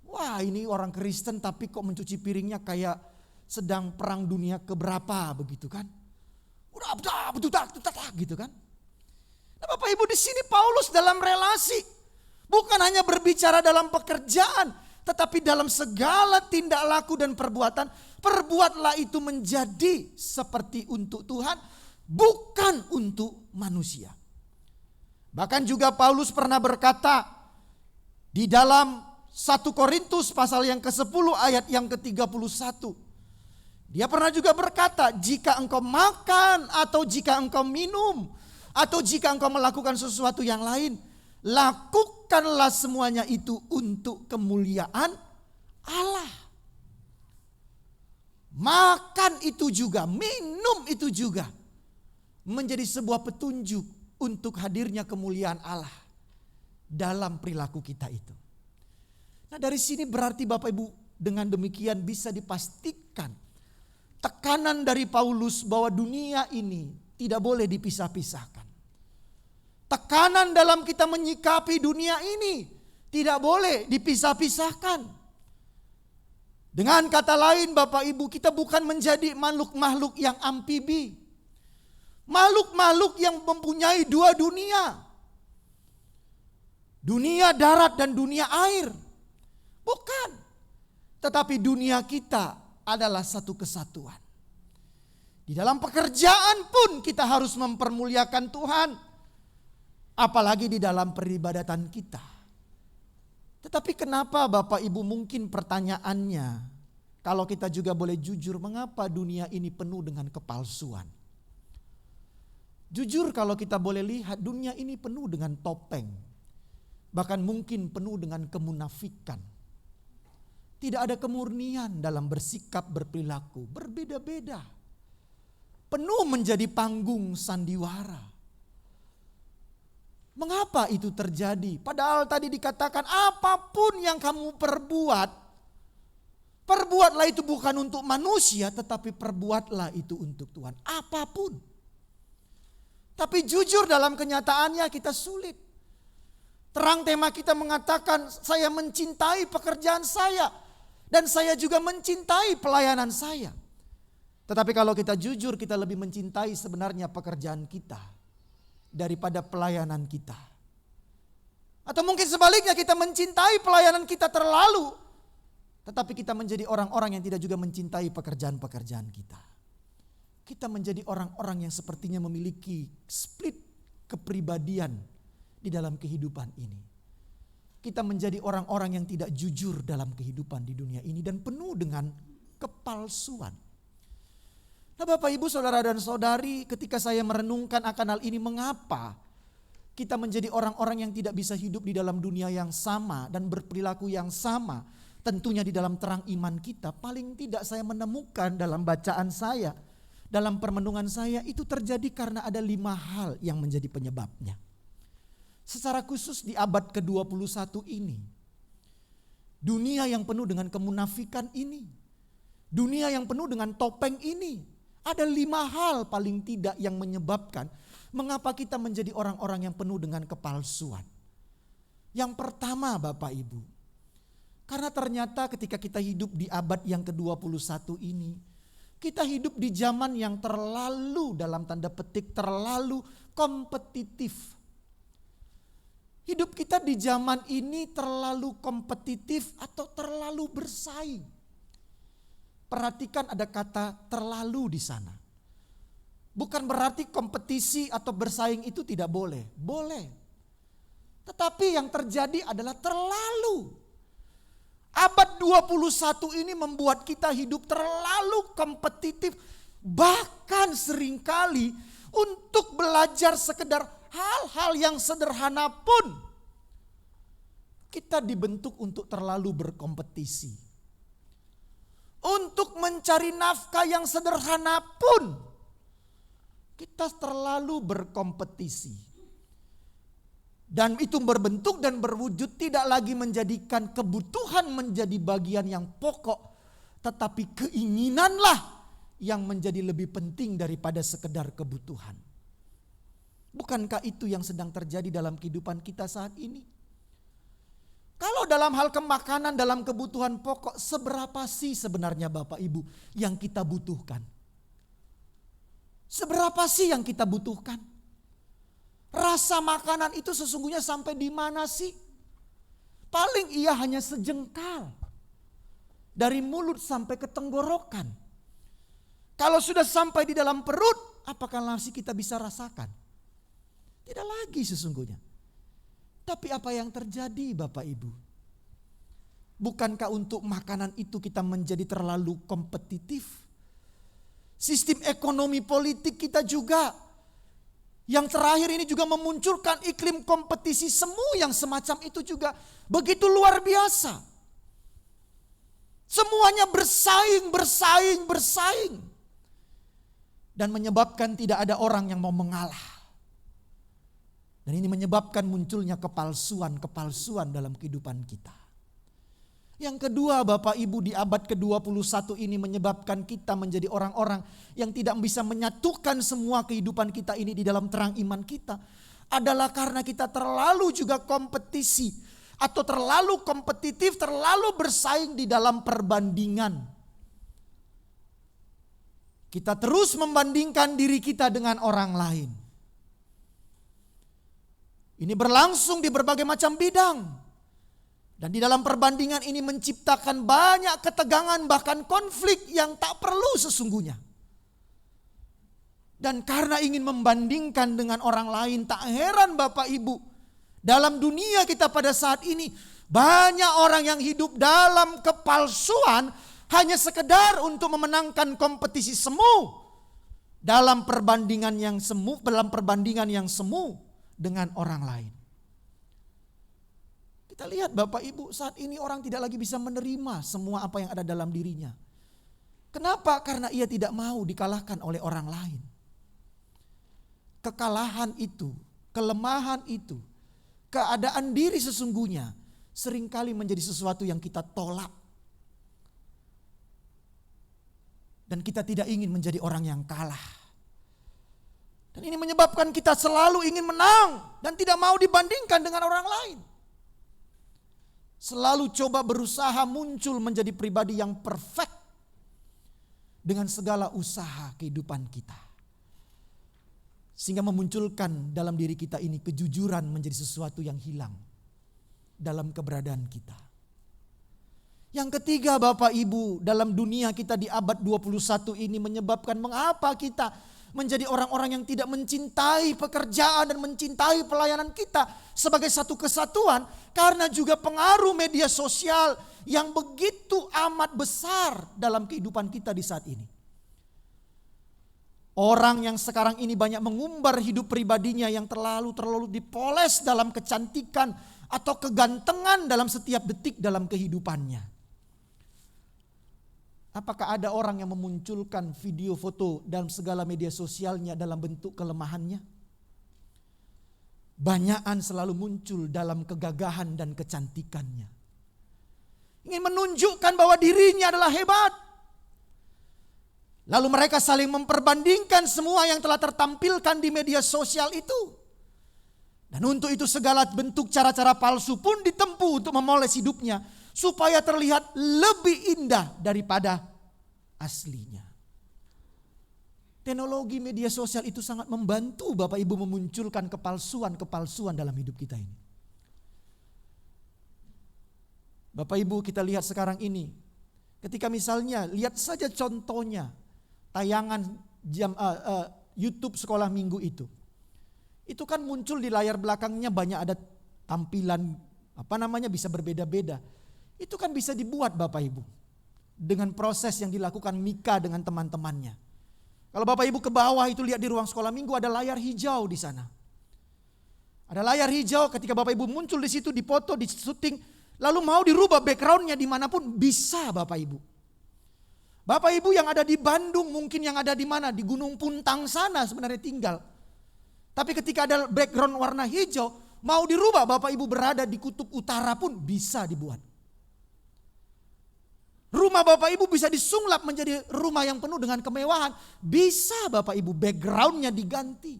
Wah, ini orang Kristen tapi kok mencuci piringnya kayak sedang perang dunia keberapa begitu kan? Udah gitu kan? Nah, Bapak Ibu, di sini Paulus dalam relasi bukan hanya berbicara dalam pekerjaan, tetapi dalam segala tindak laku dan perbuatan, perbuatlah itu menjadi seperti untuk Tuhan, bukan untuk manusia. Bahkan juga Paulus pernah berkata di dalam 1 Korintus pasal yang ke-10 ayat yang ke-31. Dia pernah juga berkata, jika engkau makan atau jika engkau minum atau jika engkau melakukan sesuatu yang lain, lakukanlah semuanya itu untuk kemuliaan Allah. Makan itu juga, minum itu juga menjadi sebuah petunjuk untuk hadirnya kemuliaan Allah dalam perilaku kita itu. Nah, dari sini berarti Bapak Ibu dengan demikian bisa dipastikan tekanan dari Paulus bahwa dunia ini tidak boleh dipisah-pisahkan. Tekanan dalam kita menyikapi dunia ini Tidak boleh dipisah-pisahkan. Dengan kata lain Bapak Ibu, kita bukan menjadi makhluk-makhluk yang amfibi. Makhluk-makhluk yang mempunyai dua dunia. Dunia darat dan dunia air. Bukan. Tetapi dunia kita adalah satu kesatuan. Di dalam pekerjaan pun kita harus mempermuliakan Tuhan. Apalagi di dalam peribadatan kita. Tetapi kenapa Bapak Ibu, mungkin pertanyaannya, kalau kita juga boleh jujur, mengapa dunia ini penuh dengan kepalsuan? Jujur kalau kita boleh lihat, dunia ini penuh dengan topeng. Bahkan mungkin penuh dengan kemunafikan. Tidak ada kemurnian dalam bersikap, berperilaku, berbeda-beda. Penuh menjadi panggung sandiwara. Mengapa itu terjadi? Padahal tadi dikatakan apapun yang kamu perbuat, perbuatlah itu bukan untuk manusia, tetapi perbuatlah itu untuk Tuhan. Apapun. Tapi jujur dalam kenyataannya kita sulit. Terang tema kita mengatakan saya mencintai pekerjaan saya. Dan saya juga mencintai pelayanan saya. Tetapi kalau kita jujur, kita lebih mencintai sebenarnya pekerjaan kita daripada pelayanan kita. Atau mungkin sebaliknya, kita mencintai pelayanan kita terlalu, tetapi kita menjadi orang-orang yang tidak juga mencintai pekerjaan-pekerjaan kita. Kita menjadi orang-orang yang sepertinya memiliki split kepribadian di dalam kehidupan ini. Kita menjadi orang-orang yang tidak jujur dalam kehidupan di dunia ini dan penuh dengan kepalsuan. Nah Bapak Ibu Saudara dan Saudari, ketika saya merenungkan akan hal ini, mengapa kita menjadi orang-orang yang tidak bisa hidup di dalam dunia yang sama dan berperilaku yang sama, tentunya di dalam terang iman kita. Paling tidak saya menemukan dalam bacaan saya, dalam permenungan saya, itu terjadi karena ada 5 hal yang menjadi penyebabnya. Secara khusus di abad ke-21 ini, dunia yang penuh dengan kemunafikan ini, dunia yang penuh dengan topeng ini, ada 5 hal paling tidak yang menyebabkan mengapa kita menjadi orang-orang yang penuh dengan kepalsuan. Yang pertama Bapak Ibu, karena ternyata ketika kita hidup di abad yang ke-21 ini, kita hidup di zaman yang terlalu, dalam tanda petik, terlalu kompetitif. Hidup kita di zaman ini terlalu kompetitif atau terlalu bersaing. Perhatikan ada kata terlalu di sana. Bukan berarti kompetisi atau bersaing itu tidak boleh. Boleh. Tetapi yang terjadi adalah terlalu. Abad 21 ini membuat kita hidup terlalu kompetitif. Bahkan seringkali untuk belajar sekedar hal-hal yang sederhana pun kita dibentuk untuk terlalu berkompetisi. Untuk mencari nafkah yang sederhana pun kita terlalu berkompetisi. Dan itu berbentuk dan berwujud tidak lagi menjadikan kebutuhan menjadi bagian yang pokok, tetapi keinginanlah yang menjadi lebih penting daripada sekedar kebutuhan. Bukankah itu yang sedang terjadi dalam kehidupan kita saat ini? Kalau dalam hal kemakanan, dalam kebutuhan pokok, seberapa sih sebenarnya Bapak Ibu yang kita butuhkan? Seberapa sih yang kita butuhkan? Rasa makanan itu sesungguhnya sampai di mana sih? Paling ia hanya sejengkal. Dari mulut sampai ke tenggorokan. Kalau sudah sampai di dalam perut, apakah masih kita bisa rasakan? Tidak lagi sesungguhnya. Tapi apa yang terjadi Bapak Ibu? Bukankah untuk makanan itu kita menjadi terlalu kompetitif? Sistem ekonomi politik kita juga yang terakhir ini juga memunculkan iklim kompetisi semu yang semacam itu juga begitu luar biasa. Semuanya bersaing. Dan menyebabkan tidak ada orang yang mau mengalah. Dan ini menyebabkan munculnya kepalsuan dalam kehidupan kita. Yang kedua Bapak Ibu, di abad ke-21 ini menyebabkan kita menjadi orang-orang yang tidak bisa menyatukan semua kehidupan kita ini di dalam terang iman kita. Adalah karena kita terlalu juga kompetisi atau terlalu kompetitif, terlalu bersaing di dalam perbandingan. Kita terus membandingkan diri kita dengan orang lain. Ini berlangsung di berbagai macam bidang. Dan di dalam perbandingan ini menciptakan banyak ketegangan, bahkan konflik yang tak perlu sesungguhnya. Dan karena ingin membandingkan dengan orang lain, tak heran Bapak Ibu, dalam dunia kita pada saat ini banyak orang yang hidup dalam kepalsuan hanya sekedar untuk memenangkan kompetisi semu dalam perbandingan yang semu dengan orang lain. Kita lihat Bapak Ibu, saat ini orang tidak lagi bisa menerima semua apa yang ada dalam dirinya. Kenapa? Karena ia tidak mau dikalahkan oleh orang lain. Kekalahan itu, kelemahan itu, keadaan diri sesungguhnya seringkali menjadi sesuatu yang kita tolak. Dan kita tidak ingin menjadi orang yang kalah. Dan ini menyebabkan kita selalu ingin menang dan tidak mau dibandingkan dengan orang lain. Selalu coba berusaha muncul menjadi pribadi yang perfect dengan segala usaha kehidupan kita. Sehingga memunculkan dalam diri kita ini kejujuran menjadi sesuatu yang hilang dalam keberadaan kita. Yang ketiga Bapak Ibu, dalam dunia kita di abad 21 ini menyebabkan mengapa kita menjadi orang-orang yang tidak mencintai pekerjaan dan mencintai pelayanan kita sebagai satu kesatuan. Karena juga pengaruh media sosial yang begitu amat besar dalam kehidupan kita di saat ini. Orang yang sekarang ini banyak mengumbar hidup pribadinya yang terlalu dipoles dalam kecantikan atau kegantengan dalam setiap detik dalam kehidupannya. Apakah ada orang yang memunculkan video foto dalam segala media sosialnya dalam bentuk kelemahannya? Banyakan selalu muncul dalam kegagahan dan kecantikannya. Ingin menunjukkan bahwa dirinya adalah hebat. Lalu mereka saling memperbandingkan semua yang telah tertampilkan di media sosial itu. Dan untuk itu segala bentuk cara-cara palsu pun ditempuh untuk memoles hidupnya. Supaya terlihat lebih indah daripada aslinya. Teknologi media sosial itu sangat membantu Bapak Ibu memunculkan kepalsuan-kepalsuan dalam hidup kita ini. Bapak Ibu kita lihat sekarang ini. Ketika misalnya lihat saja contohnya tayangan YouTube sekolah minggu itu. Itu kan muncul di layar belakangnya banyak ada tampilan bisa berbeda-beda. Itu kan bisa dibuat Bapak Ibu. Dengan proses yang dilakukan Mika dengan teman-temannya. Kalau Bapak Ibu ke bawah itu lihat di ruang sekolah minggu ada layar hijau di sana. Ada layar hijau ketika Bapak Ibu muncul di situ dipoto, di syuting. Lalu mau dirubah backgroundnya dimanapun bisa Bapak Ibu. Bapak Ibu yang ada di Bandung mungkin yang ada di mana? Di Gunung Puntang sana sebenarnya tinggal. Tapi ketika ada background warna hijau mau dirubah Bapak Ibu berada di kutub utara pun bisa dibuat. Rumah Bapak Ibu bisa disulap menjadi rumah yang penuh dengan kemewahan. Bisa Bapak Ibu backgroundnya diganti.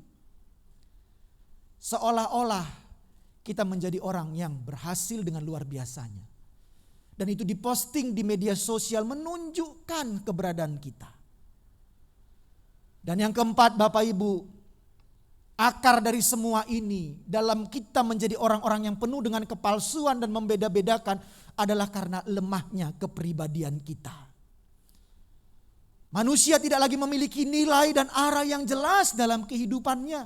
Seolah-olah kita menjadi orang yang berhasil dengan luar biasanya. Dan itu diposting di media sosial menunjukkan keberadaan kita. Dan yang keempat Bapak Ibu, akar dari semua ini dalam kita menjadi orang-orang yang penuh dengan kepalsuan dan membeda-bedakan adalah karena lemahnya kepribadian kita. Manusia tidak lagi memiliki nilai dan arah yang jelas dalam kehidupannya.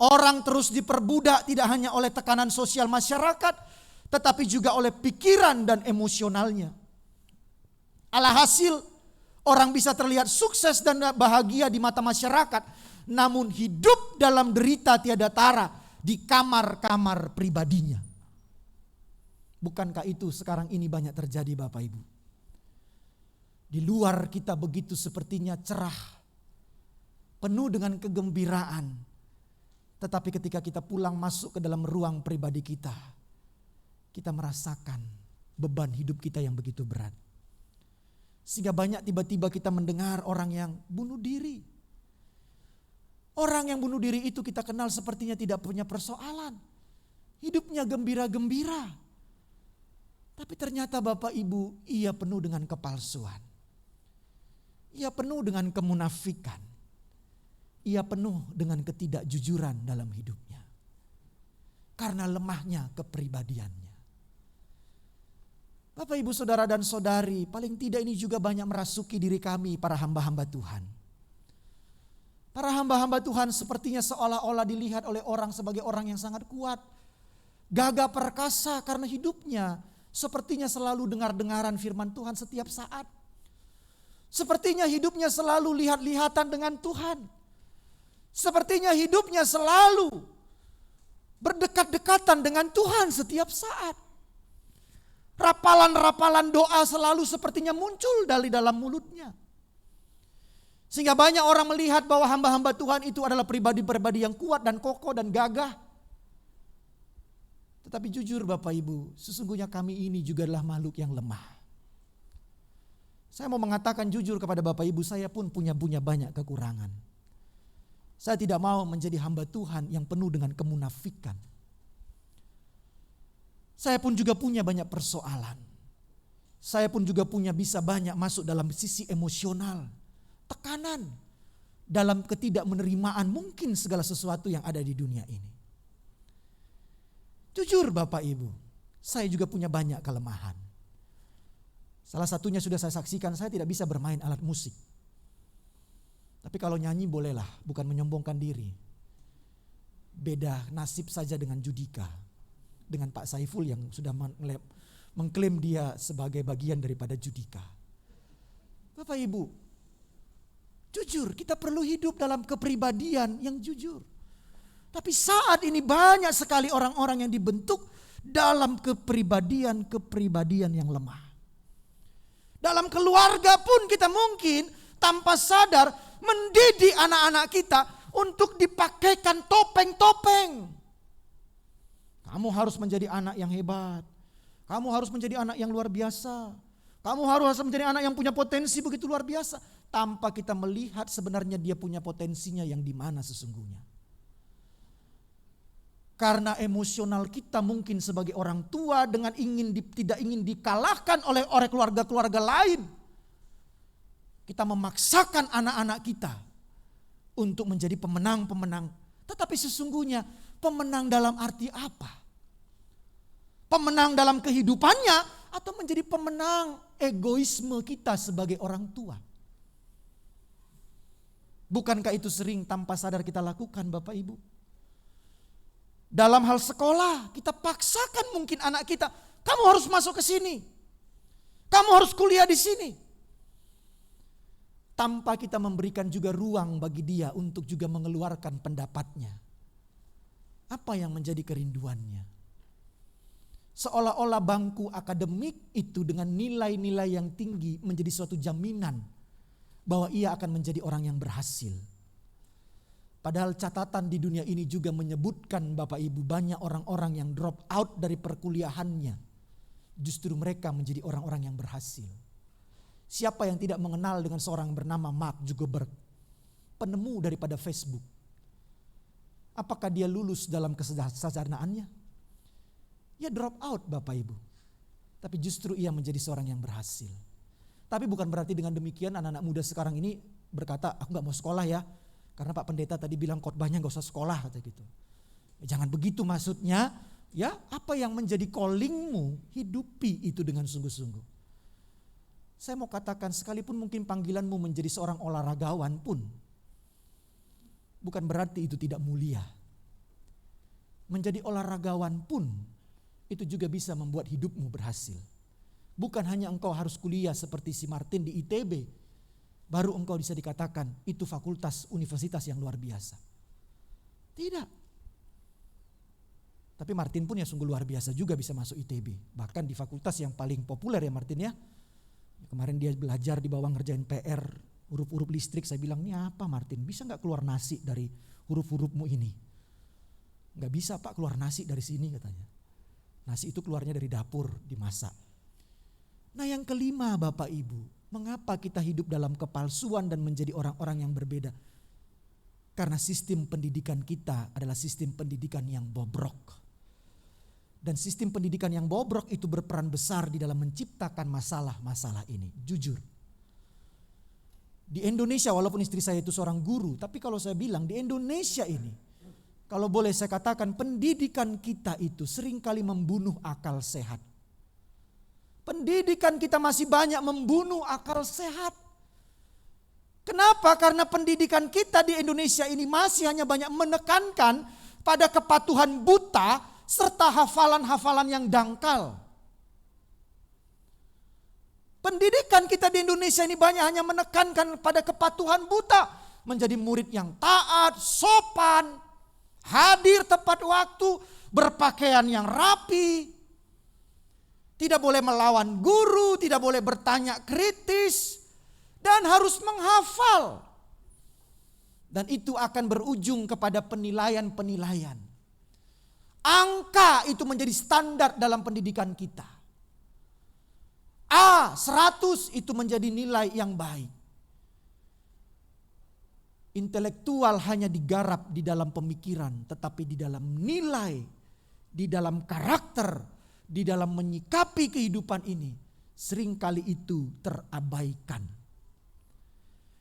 Orang terus diperbudak tidak hanya oleh tekanan sosial masyarakat, tetapi juga oleh pikiran dan emosionalnya. Alhasil, orang bisa terlihat sukses dan bahagia di mata masyarakat, namun hidup dalam derita tiada tara di kamar-kamar pribadinya. Bukankah itu sekarang ini banyak terjadi Bapak Ibu? Di luar kita begitu sepertinya cerah, penuh dengan kegembiraan. Tetapi ketika kita pulang masuk ke dalam ruang pribadi kita, kita merasakan beban hidup kita yang begitu berat. Sehingga banyak tiba-tiba kita mendengar orang yang bunuh diri. Orang yang bunuh diri itu kita kenal sepertinya tidak punya persoalan. hidupnya gembira-gembira. Tapi ternyata Bapak Ibu, ia penuh dengan kepalsuan. Ia penuh dengan kemunafikan. Ia penuh dengan ketidakjujuran dalam hidupnya. Karena lemahnya kepribadiannya. Bapak Ibu Saudara dan Saudari, paling tidak ini juga banyak merasuki diri kami para hamba-hamba Tuhan. Para hamba-hamba Tuhan sepertinya seolah-olah dilihat oleh orang sebagai orang yang sangat kuat. Gagah perkasa karena hidupnya sepertinya selalu dengar-dengaran firman Tuhan setiap saat. Sepertinya hidupnya selalu lihat-lihatan dengan Tuhan. Sepertinya hidupnya selalu berdekat-dekatan dengan Tuhan setiap saat. Rapalan-rapalan doa selalu sepertinya muncul dari dalam mulutnya. Sehingga banyak orang melihat bahwa hamba-hamba Tuhan itu adalah pribadi-pribadi yang kuat dan kokoh dan gagah. Tetapi jujur Bapak Ibu, sesungguhnya kami ini juga adalah makhluk yang lemah. Saya mau mengatakan jujur kepada Bapak Ibu, saya pun punya banyak kekurangan. Saya tidak mau menjadi hamba Tuhan yang penuh dengan kemunafikan. Saya pun juga punya banyak persoalan. Saya pun juga bisa banyak masuk dalam sisi emosional, tekanan, dalam ketidakmenerimaan mungkin segala sesuatu yang ada di dunia ini. Jujur Bapak Ibu, saya juga punya banyak kelemahan. Salah satunya sudah saya saksikan, saya tidak bisa bermain alat musik. Tapi kalau nyanyi bolehlah, bukan menyombongkan diri. Beda nasib saja dengan Judika, dengan Pak Saiful yang sudah mengklaim dia sebagai bagian daripada Judika. Bapak Ibu, jujur kita perlu hidup dalam kepribadian yang jujur. Tapi saat ini banyak sekali orang-orang yang dibentuk dalam kepribadian yang lemah. Dalam keluarga pun kita mungkin tanpa sadar mendidik anak-anak kita untuk dipakaikan topeng-topeng. Kamu harus menjadi anak yang hebat. Kamu harus menjadi anak yang luar biasa. Kamu harus menjadi anak yang punya potensi begitu luar biasa. Tanpa kita melihat sebenarnya dia punya potensinya yang di mana sesungguhnya. Karena emosional kita mungkin sebagai orang tua dengan tidak ingin dikalahkan oleh keluarga-keluarga lain. Kita memaksakan anak-anak kita untuk menjadi pemenang-pemenang. Tetapi sesungguhnya pemenang dalam arti apa? Pemenang dalam kehidupannya atau menjadi pemenang egoisme kita sebagai orang tua? Bukankah itu sering tanpa sadar kita lakukan Bapak Ibu? Dalam hal sekolah, kita paksakan mungkin anak kita, kamu harus masuk ke sini. Kamu harus kuliah di sini. Tanpa kita memberikan juga ruang bagi dia untuk juga mengeluarkan pendapatnya. Apa yang menjadi kerinduannya? Seolah-olah bangku akademik itu dengan nilai-nilai yang tinggi menjadi suatu jaminan bahwa ia akan menjadi orang yang berhasil. Padahal catatan di dunia ini juga menyebutkan Bapak Ibu banyak orang-orang yang drop out dari perkuliahannya. Justru mereka menjadi orang-orang yang berhasil. Siapa yang tidak mengenal dengan seorang bernama Mark Zuckerberg, penemu daripada Facebook? Apakah dia lulus dalam kesarjanaannya? Ya drop out Bapak Ibu. Tapi justru ia menjadi seorang yang berhasil. Tapi bukan berarti dengan demikian anak-anak muda sekarang ini berkata, aku gak mau sekolah ya. Karena Pak Pendeta tadi bilang khotbahnya gak usah sekolah kata gitu. Jangan begitu maksudnya. Ya apa yang menjadi callingmu, hidupi itu dengan sungguh-sungguh. Saya mau katakan sekalipun mungkin panggilanmu menjadi seorang olahragawan pun. Bukan berarti itu tidak mulia. Menjadi olahragawan pun itu juga bisa membuat hidupmu berhasil. Bukan hanya engkau harus kuliah seperti si Martin di ITB. Baru engkau bisa dikatakan itu fakultas universitas yang luar biasa. Tidak. Tapi Martin pun ya sungguh luar biasa juga bisa masuk ITB. Bahkan di fakultas yang paling populer ya Martin ya. Kemarin dia belajar di bawah ngerjain PR, huruf-huruf listrik. Saya bilang, ini apa Martin? Bisa gak keluar nasi dari huruf-hurufmu ini? Gak bisa Pak keluar nasi dari sini katanya. Nasi itu keluarnya dari dapur dimasak. Nah yang kelima Bapak Ibu. Mengapa kita hidup dalam kepalsuan dan menjadi orang-orang yang berbeda? Karena sistem pendidikan kita adalah sistem pendidikan yang bobrok. Dan sistem pendidikan yang bobrok itu berperan besar di dalam menciptakan masalah-masalah ini. Jujur. Di Indonesia, walaupun istri saya itu seorang guru, tapi kalau saya bilang di Indonesia ini, kalau boleh saya katakan, pendidikan kita itu seringkali membunuh akal sehat. Pendidikan kita masih banyak membunuh akal sehat. Kenapa? Karena pendidikan kita di Indonesia ini masih hanya banyak menekankan pada kepatuhan buta serta hafalan-hafalan yang dangkal. Pendidikan kita di Indonesia ini banyak hanya menekankan pada kepatuhan buta. Menjadi murid yang taat, sopan, hadir tepat waktu, berpakaian yang rapi. Tidak boleh melawan guru, tidak boleh bertanya kritis. Dan harus menghafal. Dan itu akan berujung kepada penilaian-penilaian. Angka itu menjadi standar dalam pendidikan kita. A100 itu menjadi nilai yang baik. Intelektual hanya digarap di dalam pemikiran, tetapi di dalam nilai, di dalam karakter, di dalam menyikapi kehidupan ini, seringkali itu terabaikan.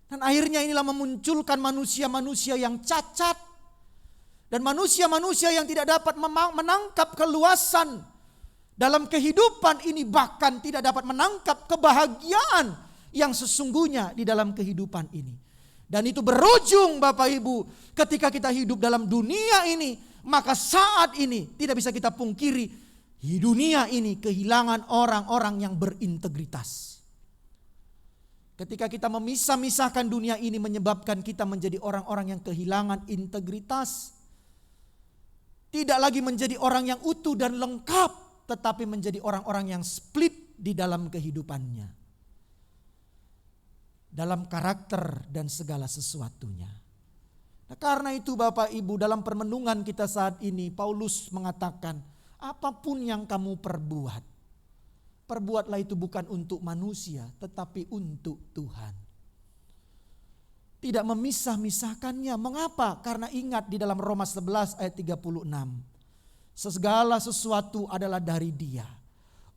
Dan akhirnya inilah memunculkan manusia-manusia yang cacat. Dan manusia-manusia yang tidak dapat menangkap keluasan dalam kehidupan ini, bahkan tidak dapat menangkap kebahagiaan yang sesungguhnya di dalam kehidupan ini. Dan itu berujung Bapak Ibu, ketika kita hidup dalam dunia ini, maka saat ini tidak bisa kita pungkiri, di dunia ini kehilangan orang-orang yang berintegritas. Ketika kita memisah-misahkan dunia ini menyebabkan kita menjadi orang-orang yang kehilangan integritas. Tidak lagi menjadi orang yang utuh dan lengkap, tetapi menjadi orang-orang yang split di dalam kehidupannya. Dalam karakter dan segala sesuatunya. Nah, karena itu Bapak Ibu, dalam permenungan kita saat ini, Paulus mengatakan, apapun yang kamu perbuat, perbuatlah itu bukan untuk manusia, tetapi untuk Tuhan. Tidak memisah-misahkannya. Mengapa? Karena ingat di dalam Roma 11 ayat 36. Segala sesuatu adalah dari Dia,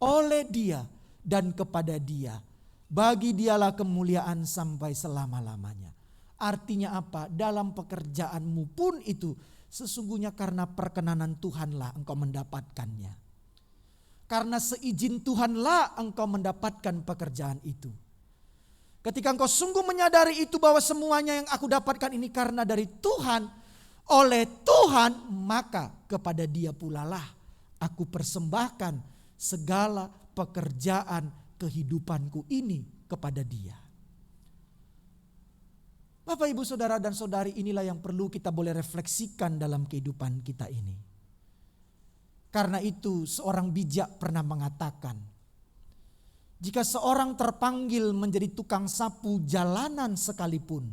oleh Dia, dan kepada Dia. Bagi Dialah kemuliaan sampai selama-lamanya. Artinya apa? Dalam pekerjaanmu pun itu sesungguhnya karena perkenanan Tuhanlah engkau mendapatkannya. Karena seizin Tuhanlah engkau mendapatkan pekerjaan itu. Ketika engkau sungguh menyadari itu bahwa semuanya yang aku dapatkan ini karena dari Tuhan, oleh Tuhan, maka kepada Dia pula lah aku persembahkan segala pekerjaan kehidupanku ini kepada Dia. Bapak, Ibu, Saudara dan Saudari, inilah yang perlu kita boleh refleksikan dalam kehidupan kita ini. Karena itu seorang bijak pernah mengatakan, jika seorang terpanggil menjadi tukang sapu jalanan sekalipun,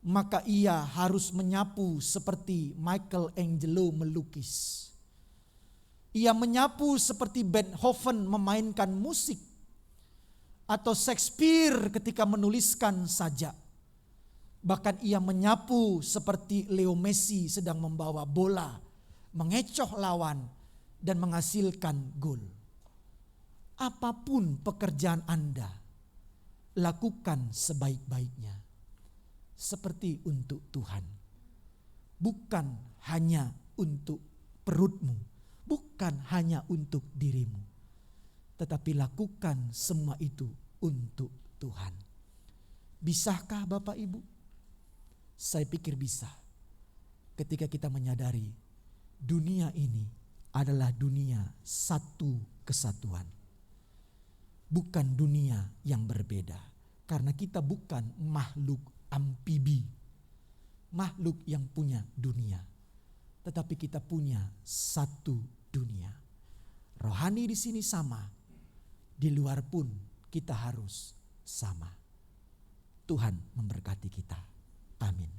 maka ia harus menyapu seperti Michelangelo melukis. Ia menyapu seperti Beethoven memainkan musik, atau Shakespeare ketika menuliskan sajak. Bahkan ia menyapu seperti Leo Messi sedang membawa bola, mengecoh lawan dan menghasilkan gol. Apapun pekerjaan Anda, lakukan sebaik-baiknya. Seperti untuk Tuhan. Bukan hanya untuk perutmu. Bukan hanya untuk dirimu. Tetapi lakukan semua itu untuk Tuhan. Bisakah Bapak Ibu? Saya pikir bisa. Ketika kita menyadari dunia ini adalah dunia satu kesatuan. Bukan dunia yang berbeda. Karena kita bukan makhluk amfibi. Makhluk yang punya dunia. Tetapi kita punya satu dunia. Rohani di sini sama. Di luar pun kita harus sama. Tuhan memberkati kita. Amin.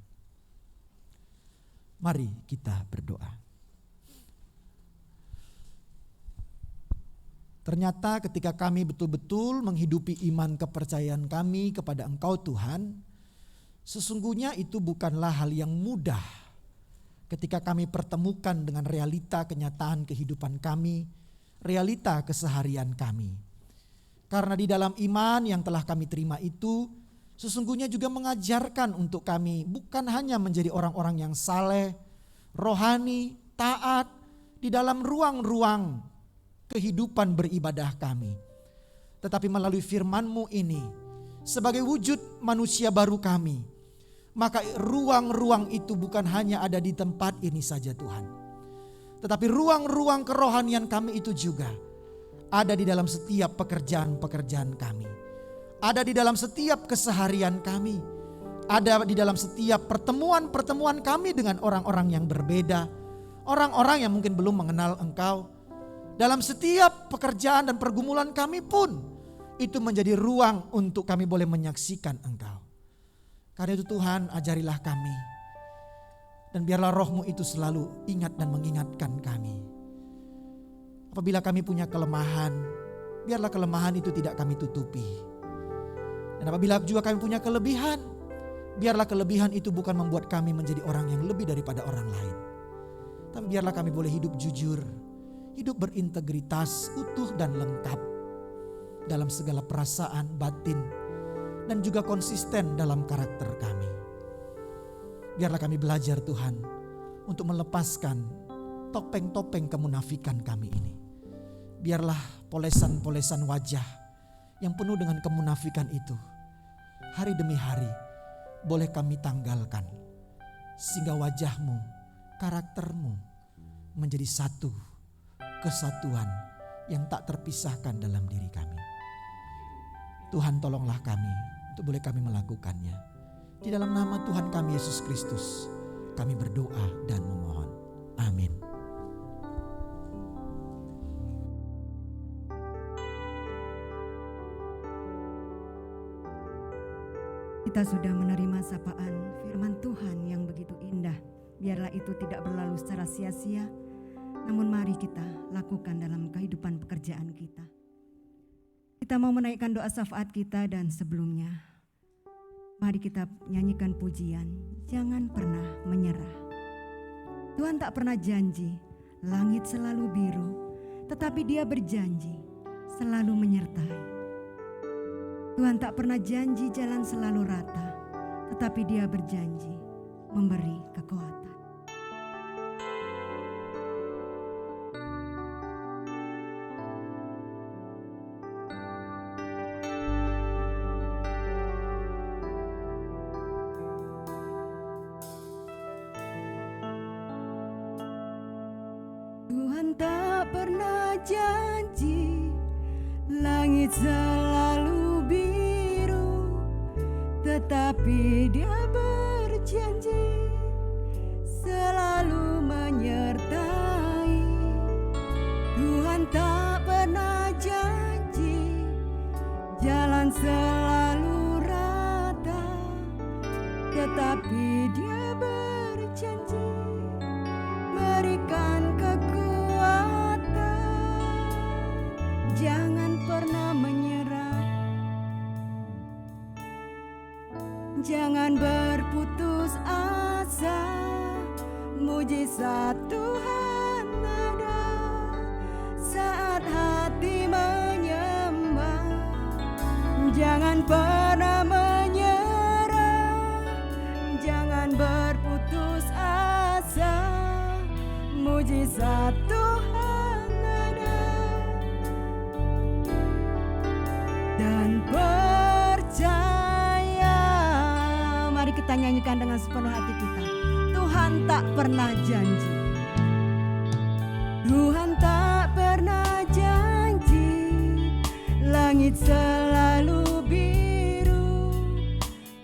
Mari kita berdoa. Ternyata ketika kami betul-betul menghidupi iman kepercayaan kami kepada Engkau Tuhan, sesungguhnya itu bukanlah hal yang mudah. ketika kami pertemukan dengan realita kenyataan kehidupan kami, realita keseharian kami. Karena di dalam iman yang telah kami terima itu, sesungguhnya juga mengajarkan untuk kami bukan hanya menjadi orang-orang yang saleh, rohani, taat di dalam ruang-ruang kehidupan beribadah kami. Tetapi melalui firman-Mu ini, sebagai wujud manusia baru kami, maka ruang-ruang itu bukan hanya ada di tempat ini saja Tuhan. Tetapi ruang-ruang kerohanian kami itu juga ada di dalam setiap pekerjaan-pekerjaan kami. Ada di dalam setiap keseharian kami. Ada di dalam setiap pertemuan-pertemuan kami dengan orang-orang yang berbeda. Orang-orang yang mungkin belum mengenal Engkau. Dalam setiap pekerjaan dan pergumulan kami pun, itu menjadi ruang untuk kami boleh menyaksikan Engkau. Karena itu Tuhan, ajarilah kami. Dan biarlah roh-Mu itu selalu ingat dan mengingatkan kami. Apabila kami punya kelemahan, biarlah kelemahan itu tidak kami tutupi. Dan apabila juga kami punya kelebihan, biarlah kelebihan itu bukan membuat kami menjadi orang yang lebih daripada orang lain. Tapi biarlah kami boleh hidup jujur, hidup berintegritas, utuh dan lengkap dalam segala perasaan, batin, dan juga konsisten dalam karakter kami. Biarlah kami belajar Tuhan untuk melepaskan topeng-topeng kemunafikan kami ini. Biarlah polesan-polesan wajah yang penuh dengan kemunafikan itu hari demi hari boleh kami tanggalkan. Sehingga wajah-Mu, karakter-Mu menjadi satu kesatuan yang tak terpisahkan dalam diri kami. Tuhan, tolonglah kami untuk boleh kami melakukannya. Di dalam nama Tuhan kami Yesus Kristus kami berdoa dan memohon. Amin. Kita sudah menerima sapaan firman Tuhan yang begitu indah. Biarlah itu tidak berlalu secara sia-sia, namun mari kita lakukan dalam kehidupan pekerjaan kita. Kita mau menaikkan doa syafaat kita, dan sebelumnya mari kita nyanyikan pujian Jangan Pernah Menyerah. Tuhan tak pernah janji langit selalu biru, tetapi Dia berjanji selalu menyertai. Tuhan tak pernah janji jalan selalu rata, tetapi Dia berjanji memberi kekuatan. Tuhan tak pernah janji langit selalu biru, tetapi Dia berjanji selalu menyertai. Tuhan tak pernah janji jalan selalu rata, tetapi Dia berjanji berikan kekuatan. Jangan pernah menyerah, jangan berputus asa. Mujizat Tuhan ada saat hati menyembah. Jangan pernah menyerah, jangan berputus asa. Mujizat Tuhan ada, dan percaya. Mari kita nyanyikan dengan sepenuh hati kita. Tuhan tak pernah janji, Tuhan tak pernah janji langit selalu biru,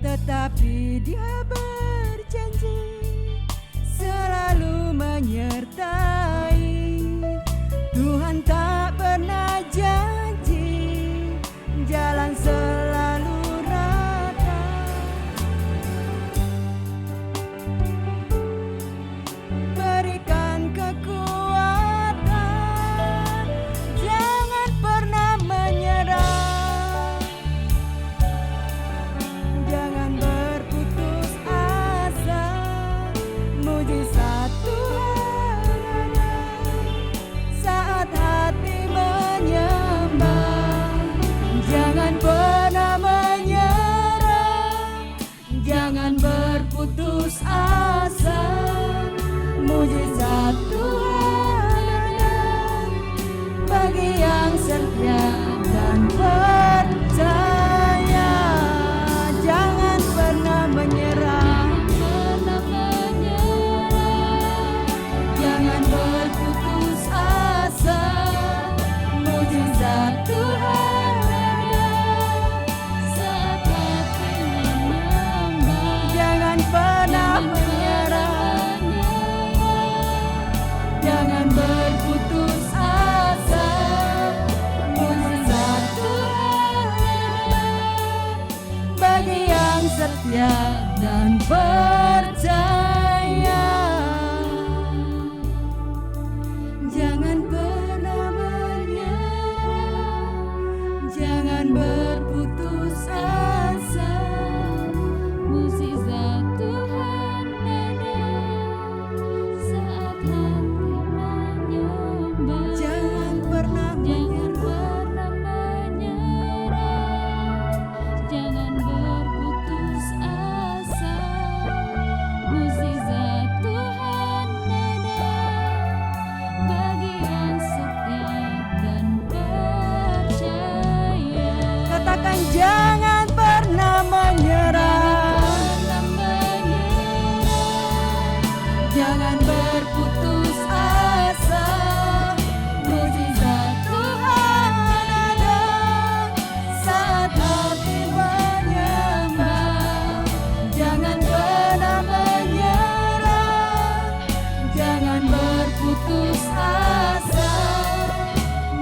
tetapi Dia berjanji selalu menyertai. Tuhan tak pernah janji jalan selalu rata, berikan kekuatan. Jangan pernah menyerah, jangan berputus setia dan percaya, jangan pernah menyerah, jangan berputus asa. Mujizat Tuhan ada saat hati menyembah. jangan pernah menyerah, jangan berputus asa. Mujizat Tuhan ada bagi yang setia dan percaya, jangan pernah menyerah, jangan berputus asa. Mukjizat Tuhan ada saat hati menyembah. Jangan pernah Jangan menyerah, pernah menyerah, jangan berputus asa. Mukjizat Tuhan ada bagi yang setia dan percaya. katakan jangan pernah menyerah, Pernah menyerah, jangan berputus asa. Mujizat Tuhan ada saat hati menyembah. Jangan pernah menyerah, jangan berputus asa.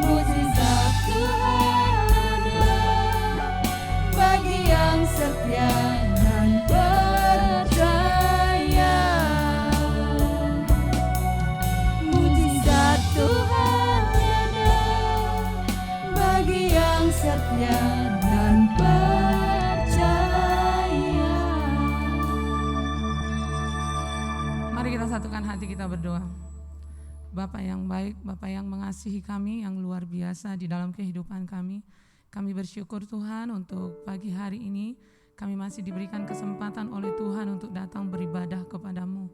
Mujizat Tuhan ada bagi yang setia dan percaya. Mujizat Tuhan ada bagi yang setia dan percaya. Mari kita satukan hati kita berdoa. Bapa yang baik, Bapa yang mengasihi kami yang luar biasa di dalam kehidupan kami. Kami bersyukur Tuhan untuk pagi hari ini kami masih diberikan kesempatan oleh Tuhan untuk datang beribadah kepadamu.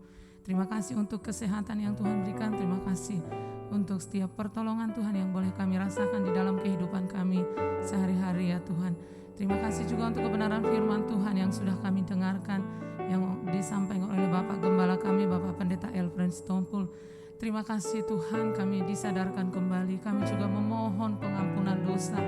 Terima kasih untuk kesehatan yang Tuhan berikan. Terima kasih untuk setiap pertolongan Tuhan yang boleh kami rasakan di dalam kehidupan kami sehari-hari ya Tuhan. Terima kasih juga untuk kebenaran firman Tuhan yang sudah kami dengarkan, yang disampaikan oleh Bapak Gembala kami, Bapak Pendeta Elfriend Stompul. Terima kasih Tuhan, kami disadarkan kembali. Kami juga memohon pengampunan dosa.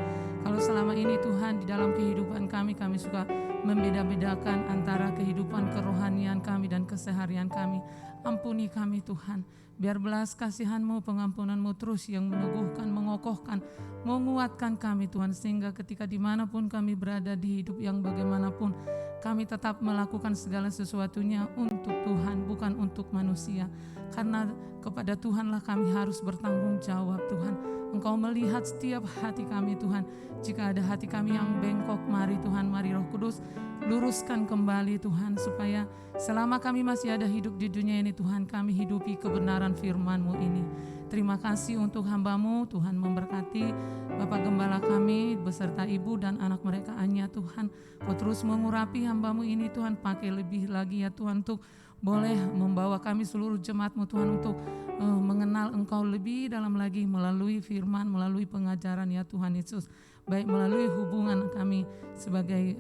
Kalau selama ini Tuhan di dalam kehidupan kami suka membeda-bedakan antara kehidupan kerohanian kami dan keseharian kami. Ampuni kami Tuhan. Biar belas kasihan-Mu, pengampunan-Mu terus yang meneguhkan, mengokohkan, menguatkan kami Tuhan. Sehingga ketika dimanapun kami berada di hidup yang bagaimanapun, kami tetap melakukan segala sesuatunya untuk Tuhan, bukan untuk manusia. Karena kepada Tuhanlah kami harus bertanggung jawab Tuhan. Engkau melihat setiap hati kami Tuhan. Jika ada hati kami yang bengkok, mari Tuhan, mari Roh Kudus luruskan kembali Tuhan. Supaya selama kami masih ada hidup di dunia ini Tuhan, kami hidupi kebenaran firman-Mu ini. Terima kasih untuk hamba-Mu, Tuhan memberkati Bapak Gembala kami beserta ibu dan anak mereka Anya Tuhan. Kau terus mengurapi hamba-Mu ini Tuhan, pakai lebih lagi ya Tuhan untuk boleh membawa kami seluruh jemaat-Mu Tuhan untuk mengenal Engkau lebih dalam lagi melalui firman, melalui pengajaran ya Tuhan Yesus. Baik melalui hubungan kami sebagai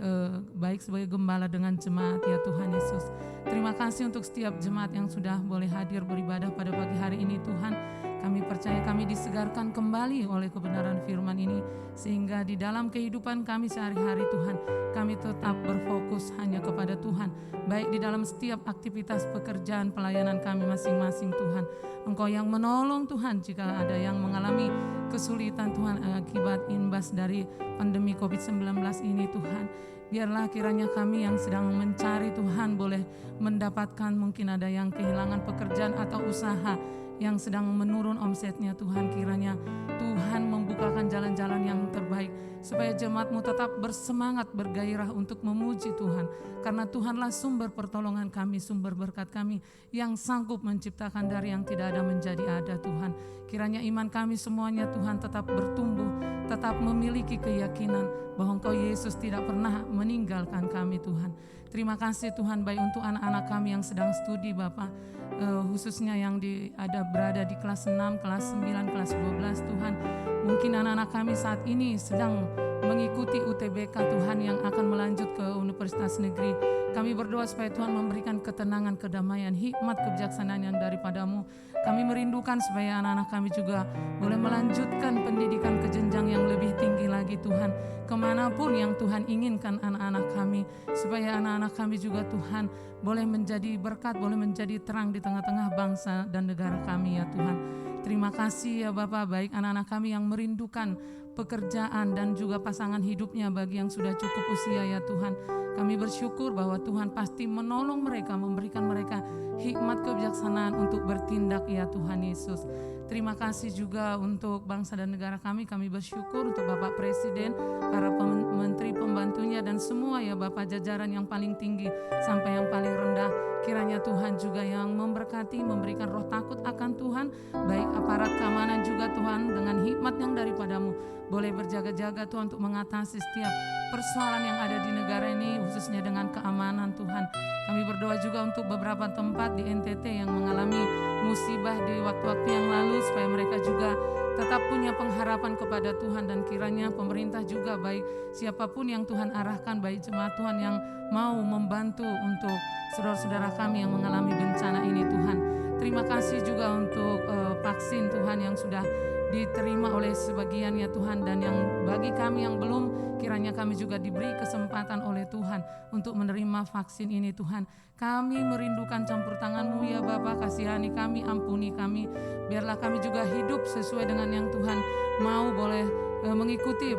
baik sebagai gembala dengan jemaat ya Tuhan Yesus. Terima kasih untuk setiap jemaat yang sudah boleh hadir beribadah pada pagi hari ini Tuhan. Kami percaya kami disegarkan kembali oleh kebenaran firman ini, sehingga di dalam kehidupan kami sehari-hari Tuhan, kami tetap berfokus hanya kepada Tuhan, baik di dalam setiap aktivitas pekerjaan pelayanan kami masing-masing Tuhan. Engkau yang menolong Tuhan jika ada yang mengalami kesulitan Tuhan akibat imbas dari pandemi COVID-19 ini Tuhan. Biarlah kiranya kami yang sedang mencari Tuhan boleh mendapatkan, mungkin ada yang kehilangan pekerjaan atau usaha yang sedang menurun omsetnya Tuhan, kiranya Tuhan membukakan jalan-jalan yang terbaik supaya jemaat-Mu tetap bersemangat, bergairah untuk memuji Tuhan, karena Tuhanlah sumber pertolongan kami, sumber berkat kami yang sanggup menciptakan dari yang tidak ada menjadi ada Tuhan. Kiranya iman kami semuanya Tuhan tetap bertumbuh, tetap memiliki keyakinan bahwa Engkau Yesus tidak pernah meninggalkan kami Tuhan. Terima kasih Tuhan, baik untuk anak-anak kami yang sedang studi Bapak, khususnya yang berada di kelas 6, kelas 9, kelas 12 Tuhan. Mungkin anak-anak kami saat ini sedang mengikuti UTBK Tuhan yang akan melanjut ke Universitas Negeri. Kami berdoa supaya Tuhan memberikan ketenangan, kedamaian, hikmat, kebijaksanaan yang daripadamu. Kami merindukan supaya anak-anak kami juga boleh melanjutkan pendidikan ke jenjang yang lebih tinggi lagi Tuhan. Kemanapun yang Tuhan inginkan anak-anak kami. Supaya anak-anak kami juga Tuhan boleh menjadi berkat, boleh menjadi terang di tengah-tengah bangsa dan negara kami ya Tuhan. Terima kasih ya Bapak, baik anak-anak kami yang merindukan pekerjaan dan juga pasangan hidupnya bagi yang sudah cukup usia ya Tuhan. Kami bersyukur bahwa Tuhan pasti menolong mereka, memberikan mereka hikmat kebijaksanaan untuk bertindak ya Tuhan Yesus. Terima kasih juga untuk bangsa dan negara kami bersyukur untuk Bapak Presiden, para menteri pembantunya dan semua ya Bapak jajaran yang paling tinggi sampai yang paling rendah. Kiranya Tuhan juga yang memberkati, memberikan roh takut akan Tuhan, baik aparat keamanan juga Tuhan dengan hikmat yang daripadamu boleh berjaga-jaga Tuhan untuk mengatasi setiap persoalan yang ada di negara ini khususnya dengan keamanan Tuhan. Kami berdoa juga untuk beberapa tempat di NTT yang mengalami musibah di waktu-waktu yang lalu supaya mereka juga tetap punya pengharapan kepada Tuhan dan kiranya pemerintah juga baik siapapun yang Tuhan arahkan, baik jemaat Tuhan yang mau membantu untuk saudara-saudara kami yang mengalami bencana ini Tuhan. Terima kasih juga untuk vaksin Tuhan yang sudah diterima oleh sebagian ya Tuhan, dan yang bagi kami yang belum, kiranya kami juga diberi kesempatan oleh Tuhan untuk menerima vaksin ini Tuhan. Kami merindukan campur tangan-Mu ya Bapa, kasihani kami, ampuni kami, biarlah kami juga hidup sesuai dengan yang Tuhan mau, boleh mengikuti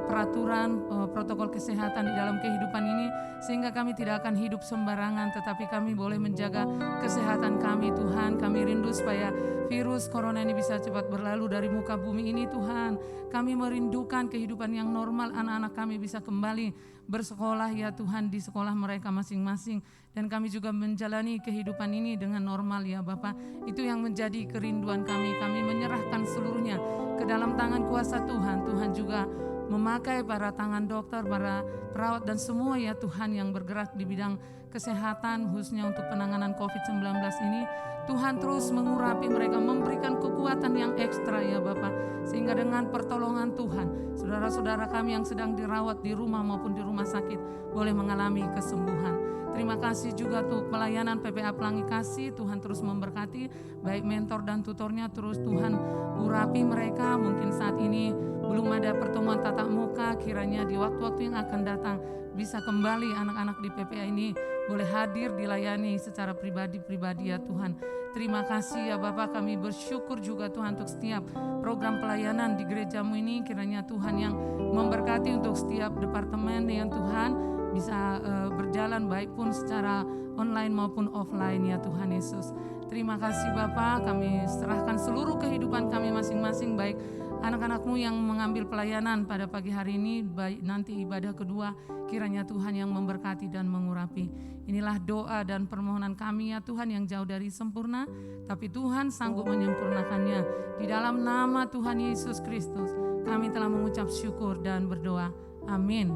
peraturan protokol kesehatan di dalam kehidupan ini, sehingga kami tidak akan hidup sembarangan, tetapi kami boleh menjaga kesehatan kami Tuhan. Kami rindu supaya virus corona ini bisa cepat berlalu dari muka bumi ini Tuhan. Kami merindukan kehidupan yang normal, anak-anak kami bisa kembali bersekolah ya Tuhan di sekolah mereka masing-masing, dan kami juga menjalani kehidupan ini dengan normal ya Bapa. Itu yang menjadi kerinduan kami. Kami menyerahkan seluruhnya ke dalam tangan kuasa Tuhan. Tuhan juga memakai para tangan dokter, para perawat dan semua ya Tuhan yang bergerak di bidang kesehatan khususnya untuk penanganan COVID-19 ini. Tuhan terus mengurapi mereka, memberikan kekuatan yang ekstra ya Bapa, sehingga dengan pertolongan Tuhan saudara-saudara kami yang sedang dirawat di rumah maupun di rumah sakit boleh mengalami kesembuhan. Terima kasih juga untuk pelayanan PPA Pelangi Kasih, Tuhan terus memberkati baik mentor dan tutornya, terus Tuhan urapi mereka. Mungkin saat ini belum ada pertemuan tatap muka, kiranya di waktu-waktu yang akan datang bisa kembali anak-anak di PPA ini boleh hadir dilayani secara pribadi-pribadi ya Tuhan. Terima kasih ya Bapak, kami bersyukur juga Tuhan untuk setiap program pelayanan di gerejamu ini. Kiranya Tuhan yang memberkati untuk setiap departemen yang Tuhan bisa berjalan baik pun secara online maupun offline ya Tuhan Yesus. Terima kasih Bapak, kami serahkan seluruh kehidupan kami masing-masing, baik anak-anak-Mu yang mengambil pelayanan pada pagi hari ini, baik nanti ibadah kedua, kiranya Tuhan yang memberkati dan mengurapi. Inilah doa dan permohonan kami ya Tuhan yang jauh dari sempurna, tapi Tuhan sanggup menyempurnakannya. Di dalam nama Tuhan Yesus Kristus kami telah mengucap syukur dan berdoa. Amin.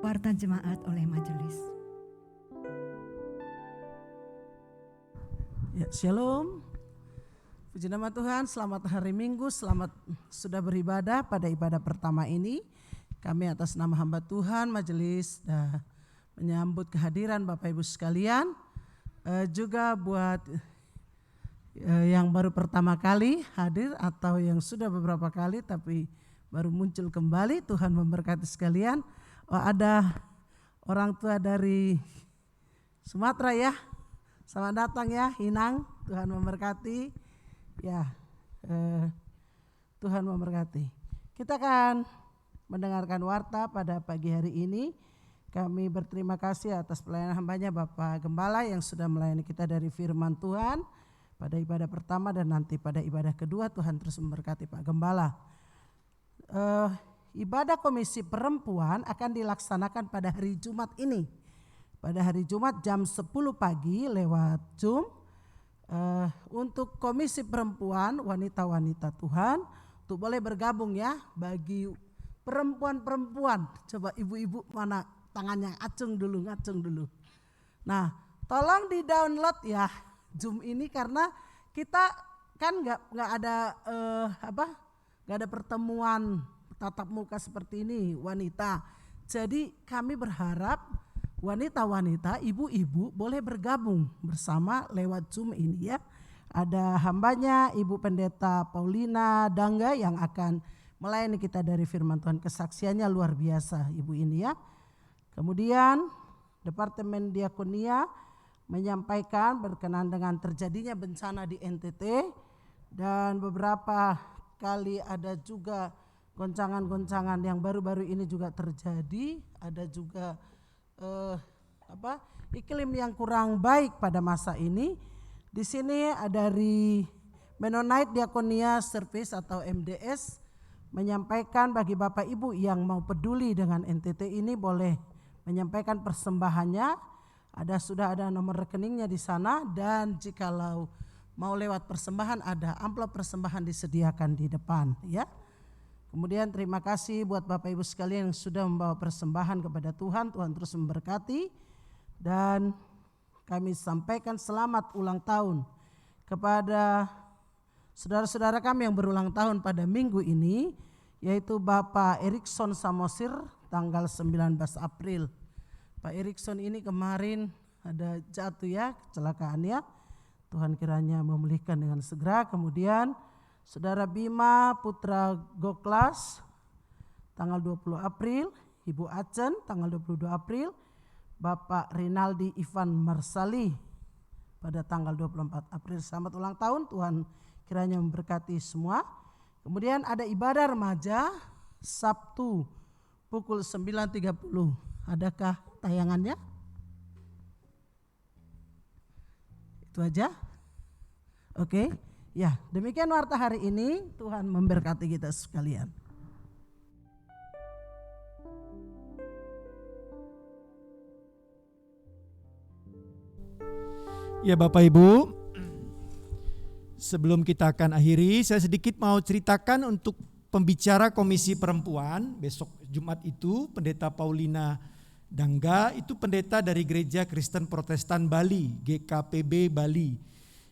Warta jemaat oleh majelis. Ya, shalom. Puji nama Tuhan, selamat hari Minggu, selamat sudah beribadah pada ibadah pertama ini. Kami atas nama hamba Tuhan, majelis menyambut kehadiran Bapak Ibu sekalian. Juga buat yang baru pertama kali hadir atau yang sudah beberapa kali tapi baru muncul kembali, Tuhan memberkati sekalian. Ada orang tua dari Sumatera ya, selamat datang ya Inang, Tuhan memberkati. Ya, Tuhan memberkati. Kita akan mendengarkan warta pada pagi hari ini. Kami berterima kasih atas pelayanan hambanya Bapak Gembala yang sudah melayani kita dari firman Tuhan pada ibadah pertama dan nanti pada ibadah kedua. Tuhan terus memberkati Pak Gembala. Ibadah Komisi Perempuan akan dilaksanakan pada hari Jumat ini. Pada hari Jumat jam 10 pagi lewat Zoom. Untuk Komisi Perempuan, wanita-wanita Tuhan, untuk boleh bergabung ya. Bagi perempuan-perempuan, coba ibu-ibu mana tangannya, acung dulu. Nah, tolong di download ya Zoom ini, karena kita kan nggak ada nggak ada pertemuan tatap muka seperti ini wanita. Jadi kami berharap wanita-wanita, ibu-ibu boleh bergabung bersama lewat Zoom ini ya. Ada hambanya Ibu Pendeta Paulina Dangga yang akan melayani kita dari firman Tuhan. Kesaksiannya luar biasa ibu ini ya. Kemudian Departemen Diakonia menyampaikan berkenaan dengan terjadinya bencana di NTT dan beberapa kali ada juga goncangan-goncangan yang baru-baru ini juga terjadi. Ada juga iklim yang kurang baik pada masa ini. Di sini dari Mennonite Diakonia Service atau MDS menyampaikan bagi Bapak Ibu yang mau peduli dengan NTT ini boleh menyampaikan persembahannya. Sudah ada nomor rekeningnya di sana, dan jikalau mau lewat persembahan ada amplop persembahan disediakan di depan ya. Kemudian terima kasih buat Bapak Ibu sekalian yang sudah membawa persembahan kepada Tuhan. Tuhan terus memberkati, dan kami sampaikan selamat ulang tahun kepada saudara-saudara kami yang berulang tahun pada minggu ini, yaitu Bapak Erikson Samosir tanggal 19 April. Pak Erikson ini kemarin ada jatuh ya, kecelakaan ya. Tuhan kiranya memulihkan dengan segera. Kemudian Saudara Bima Putra Goklas tanggal 20 April, Ibu Acen tanggal 22 April, Bapak Rinaldi Ivan Marsali pada tanggal 24 April. Selamat ulang tahun, Tuhan kiranya memberkati semua. Kemudian ada ibadah remaja Sabtu pukul 9.30. Adakah tayangannya? Itu aja? Oke. Ya, demikian warta hari ini. Tuhan memberkati kita sekalian. Ya Bapak Ibu, sebelum kita akan akhiri, saya sedikit mau ceritakan untuk pembicara Komisi Perempuan. Besok Jumat itu Pendeta Paulina Dangga, itu pendeta dari Gereja Kristen Protestan Bali, GKPB Bali.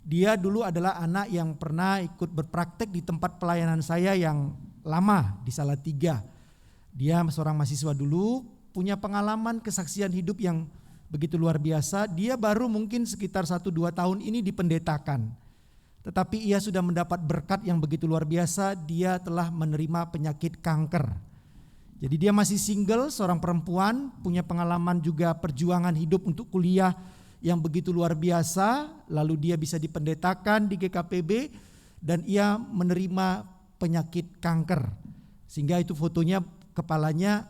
Dia dulu adalah anak yang pernah ikut berpraktek di tempat pelayanan saya yang lama di Salatiga. Dia seorang mahasiswa dulu, punya pengalaman kesaksian hidup yang begitu luar biasa. Dia baru mungkin sekitar 1-2 tahun ini dipendetakan. Tetapi ia sudah mendapat berkat yang begitu luar biasa. Dia telah menerima penyakit kanker. Jadi dia masih single, seorang perempuan, punya pengalaman juga perjuangan hidup untuk kuliah yang begitu luar biasa. Lalu dia bisa dipendetakan di GKPB dan ia menerima penyakit kanker. Sehingga itu fotonya kepalanya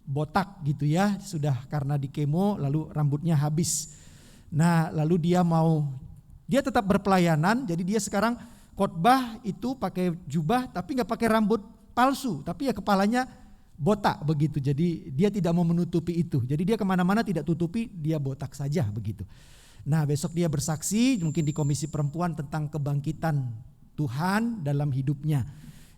botak gitu ya, sudah karena di kemo lalu rambutnya habis. Nah lalu dia tetap berpelayanan, jadi dia sekarang khotbah itu pakai jubah tapi gak pakai rambut palsu, tapi ya kepalanya botak begitu. Jadi dia tidak mau menutupi itu, jadi dia kemana-mana tidak tutupi, dia botak saja begitu. Nah besok dia bersaksi mungkin di Komisi Perempuan tentang kebangkitan Tuhan dalam hidupnya.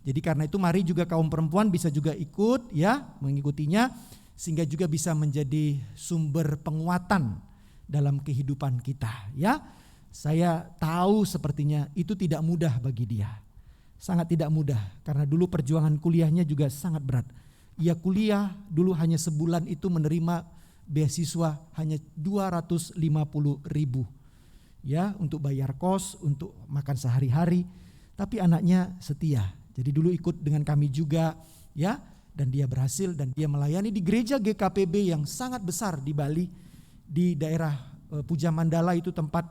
Jadi karena itu mari juga kaum perempuan bisa juga ikut ya, mengikutinya sehingga juga bisa menjadi sumber penguatan dalam kehidupan kita ya. Saya tahu sepertinya itu tidak mudah bagi dia. Sangat tidak mudah karena dulu perjuangan kuliahnya juga sangat berat. Ia kuliah dulu hanya sebulan itu menerima beasiswa hanya 250.000 ya untuk bayar kos, untuk makan sehari-hari. Tapi anaknya setia. Jadi dulu ikut dengan kami juga ya, dan dia berhasil dan dia melayani di gereja GKPB yang sangat besar di Bali, di daerah Puja Mandala. Itu tempat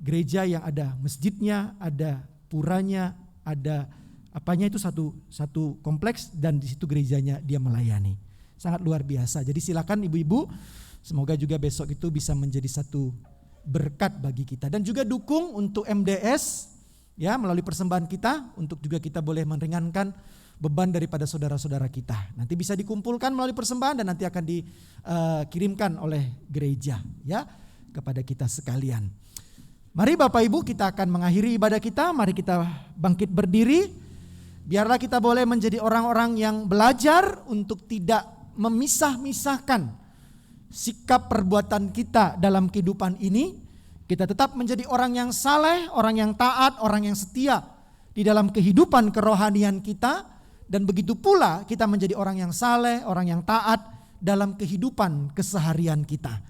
gereja yang ada masjidnya, ada puranya, ada apanya, itu satu kompleks dan di situ gerejanya dia melayani. Sangat luar biasa. Jadi silakan ibu-ibu, semoga juga besok itu bisa menjadi satu berkat bagi kita dan juga dukung untuk MDS. Ya, melalui persembahan kita untuk juga kita boleh meringankan beban daripada saudara-saudara kita. Nanti bisa dikumpulkan melalui persembahan dan nanti akan dikirimkan oleh gereja ya kepada kita sekalian. Mari Bapak Ibu, kita akan mengakhiri ibadah kita. Mari kita bangkit berdiri. Biarlah kita boleh menjadi orang-orang yang belajar untuk tidak memisah-misahkan sikap perbuatan kita dalam kehidupan ini. Kita tetap menjadi orang yang saleh, orang yang taat, orang yang setia di dalam kehidupan kerohanian kita. Dan begitu pula kita menjadi orang yang saleh, orang yang taat dalam kehidupan keseharian kita.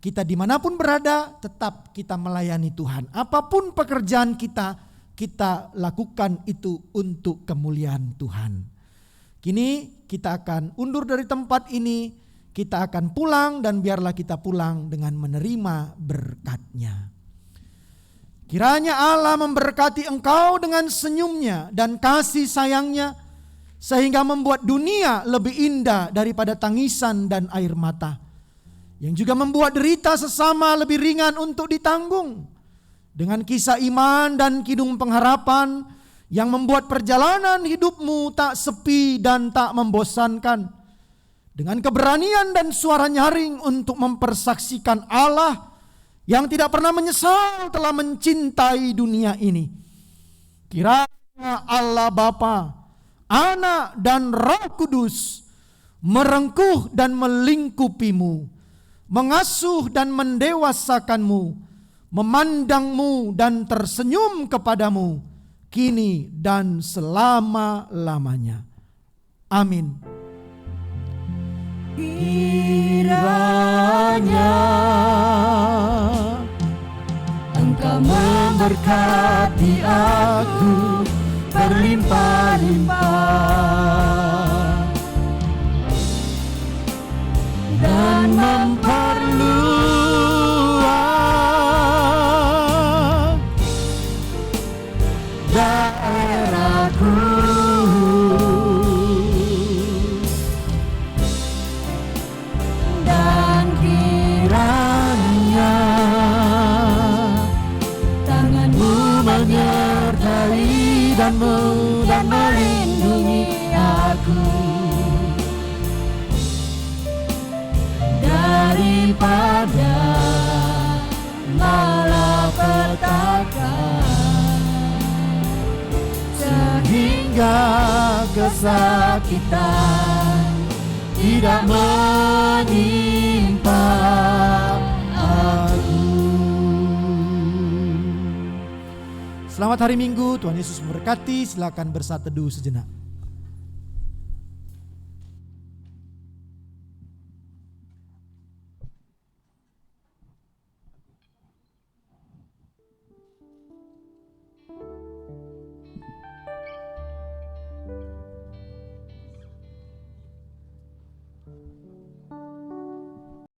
Kita dimanapun berada tetap kita melayani Tuhan. Apapun pekerjaan kita, kita lakukan itu untuk kemuliaan Tuhan. Kini kita akan undur dari tempat ini, kita akan pulang dan biarlah kita pulang dengan menerima berkat-Nya. Kiranya Allah memberkati engkau dengan senyumnya dan kasih sayangnya, sehingga membuat dunia lebih indah daripada tangisan dan air mata, yang juga membuat derita sesama lebih ringan untuk ditanggung, dengan kisah iman dan kidung pengharapan yang membuat perjalanan hidupmu tak sepi dan tak membosankan, dengan keberanian dan suara nyaring untuk mempersaksikan Allah yang tidak pernah menyesal telah mencintai dunia ini. Kiranya Allah Bapa, Anak dan Roh Kudus merengkuh dan melingkupimu, mengasuh dan mendewasakanmu, memandangmu dan tersenyum kepadamu, kini dan selama-lamanya. Amin. Kiranya Engkau memberkati aku berlimpah-limpah dan memperluas daerahku, dan kiranya tanganmu menyertai dan melindungi aku daripada malapetaka, sehingga kesakitan tidak menimpa aku. Selamat hari Minggu, Tuhan Yesus memberkati. Silakan bersatu teduh sejenak.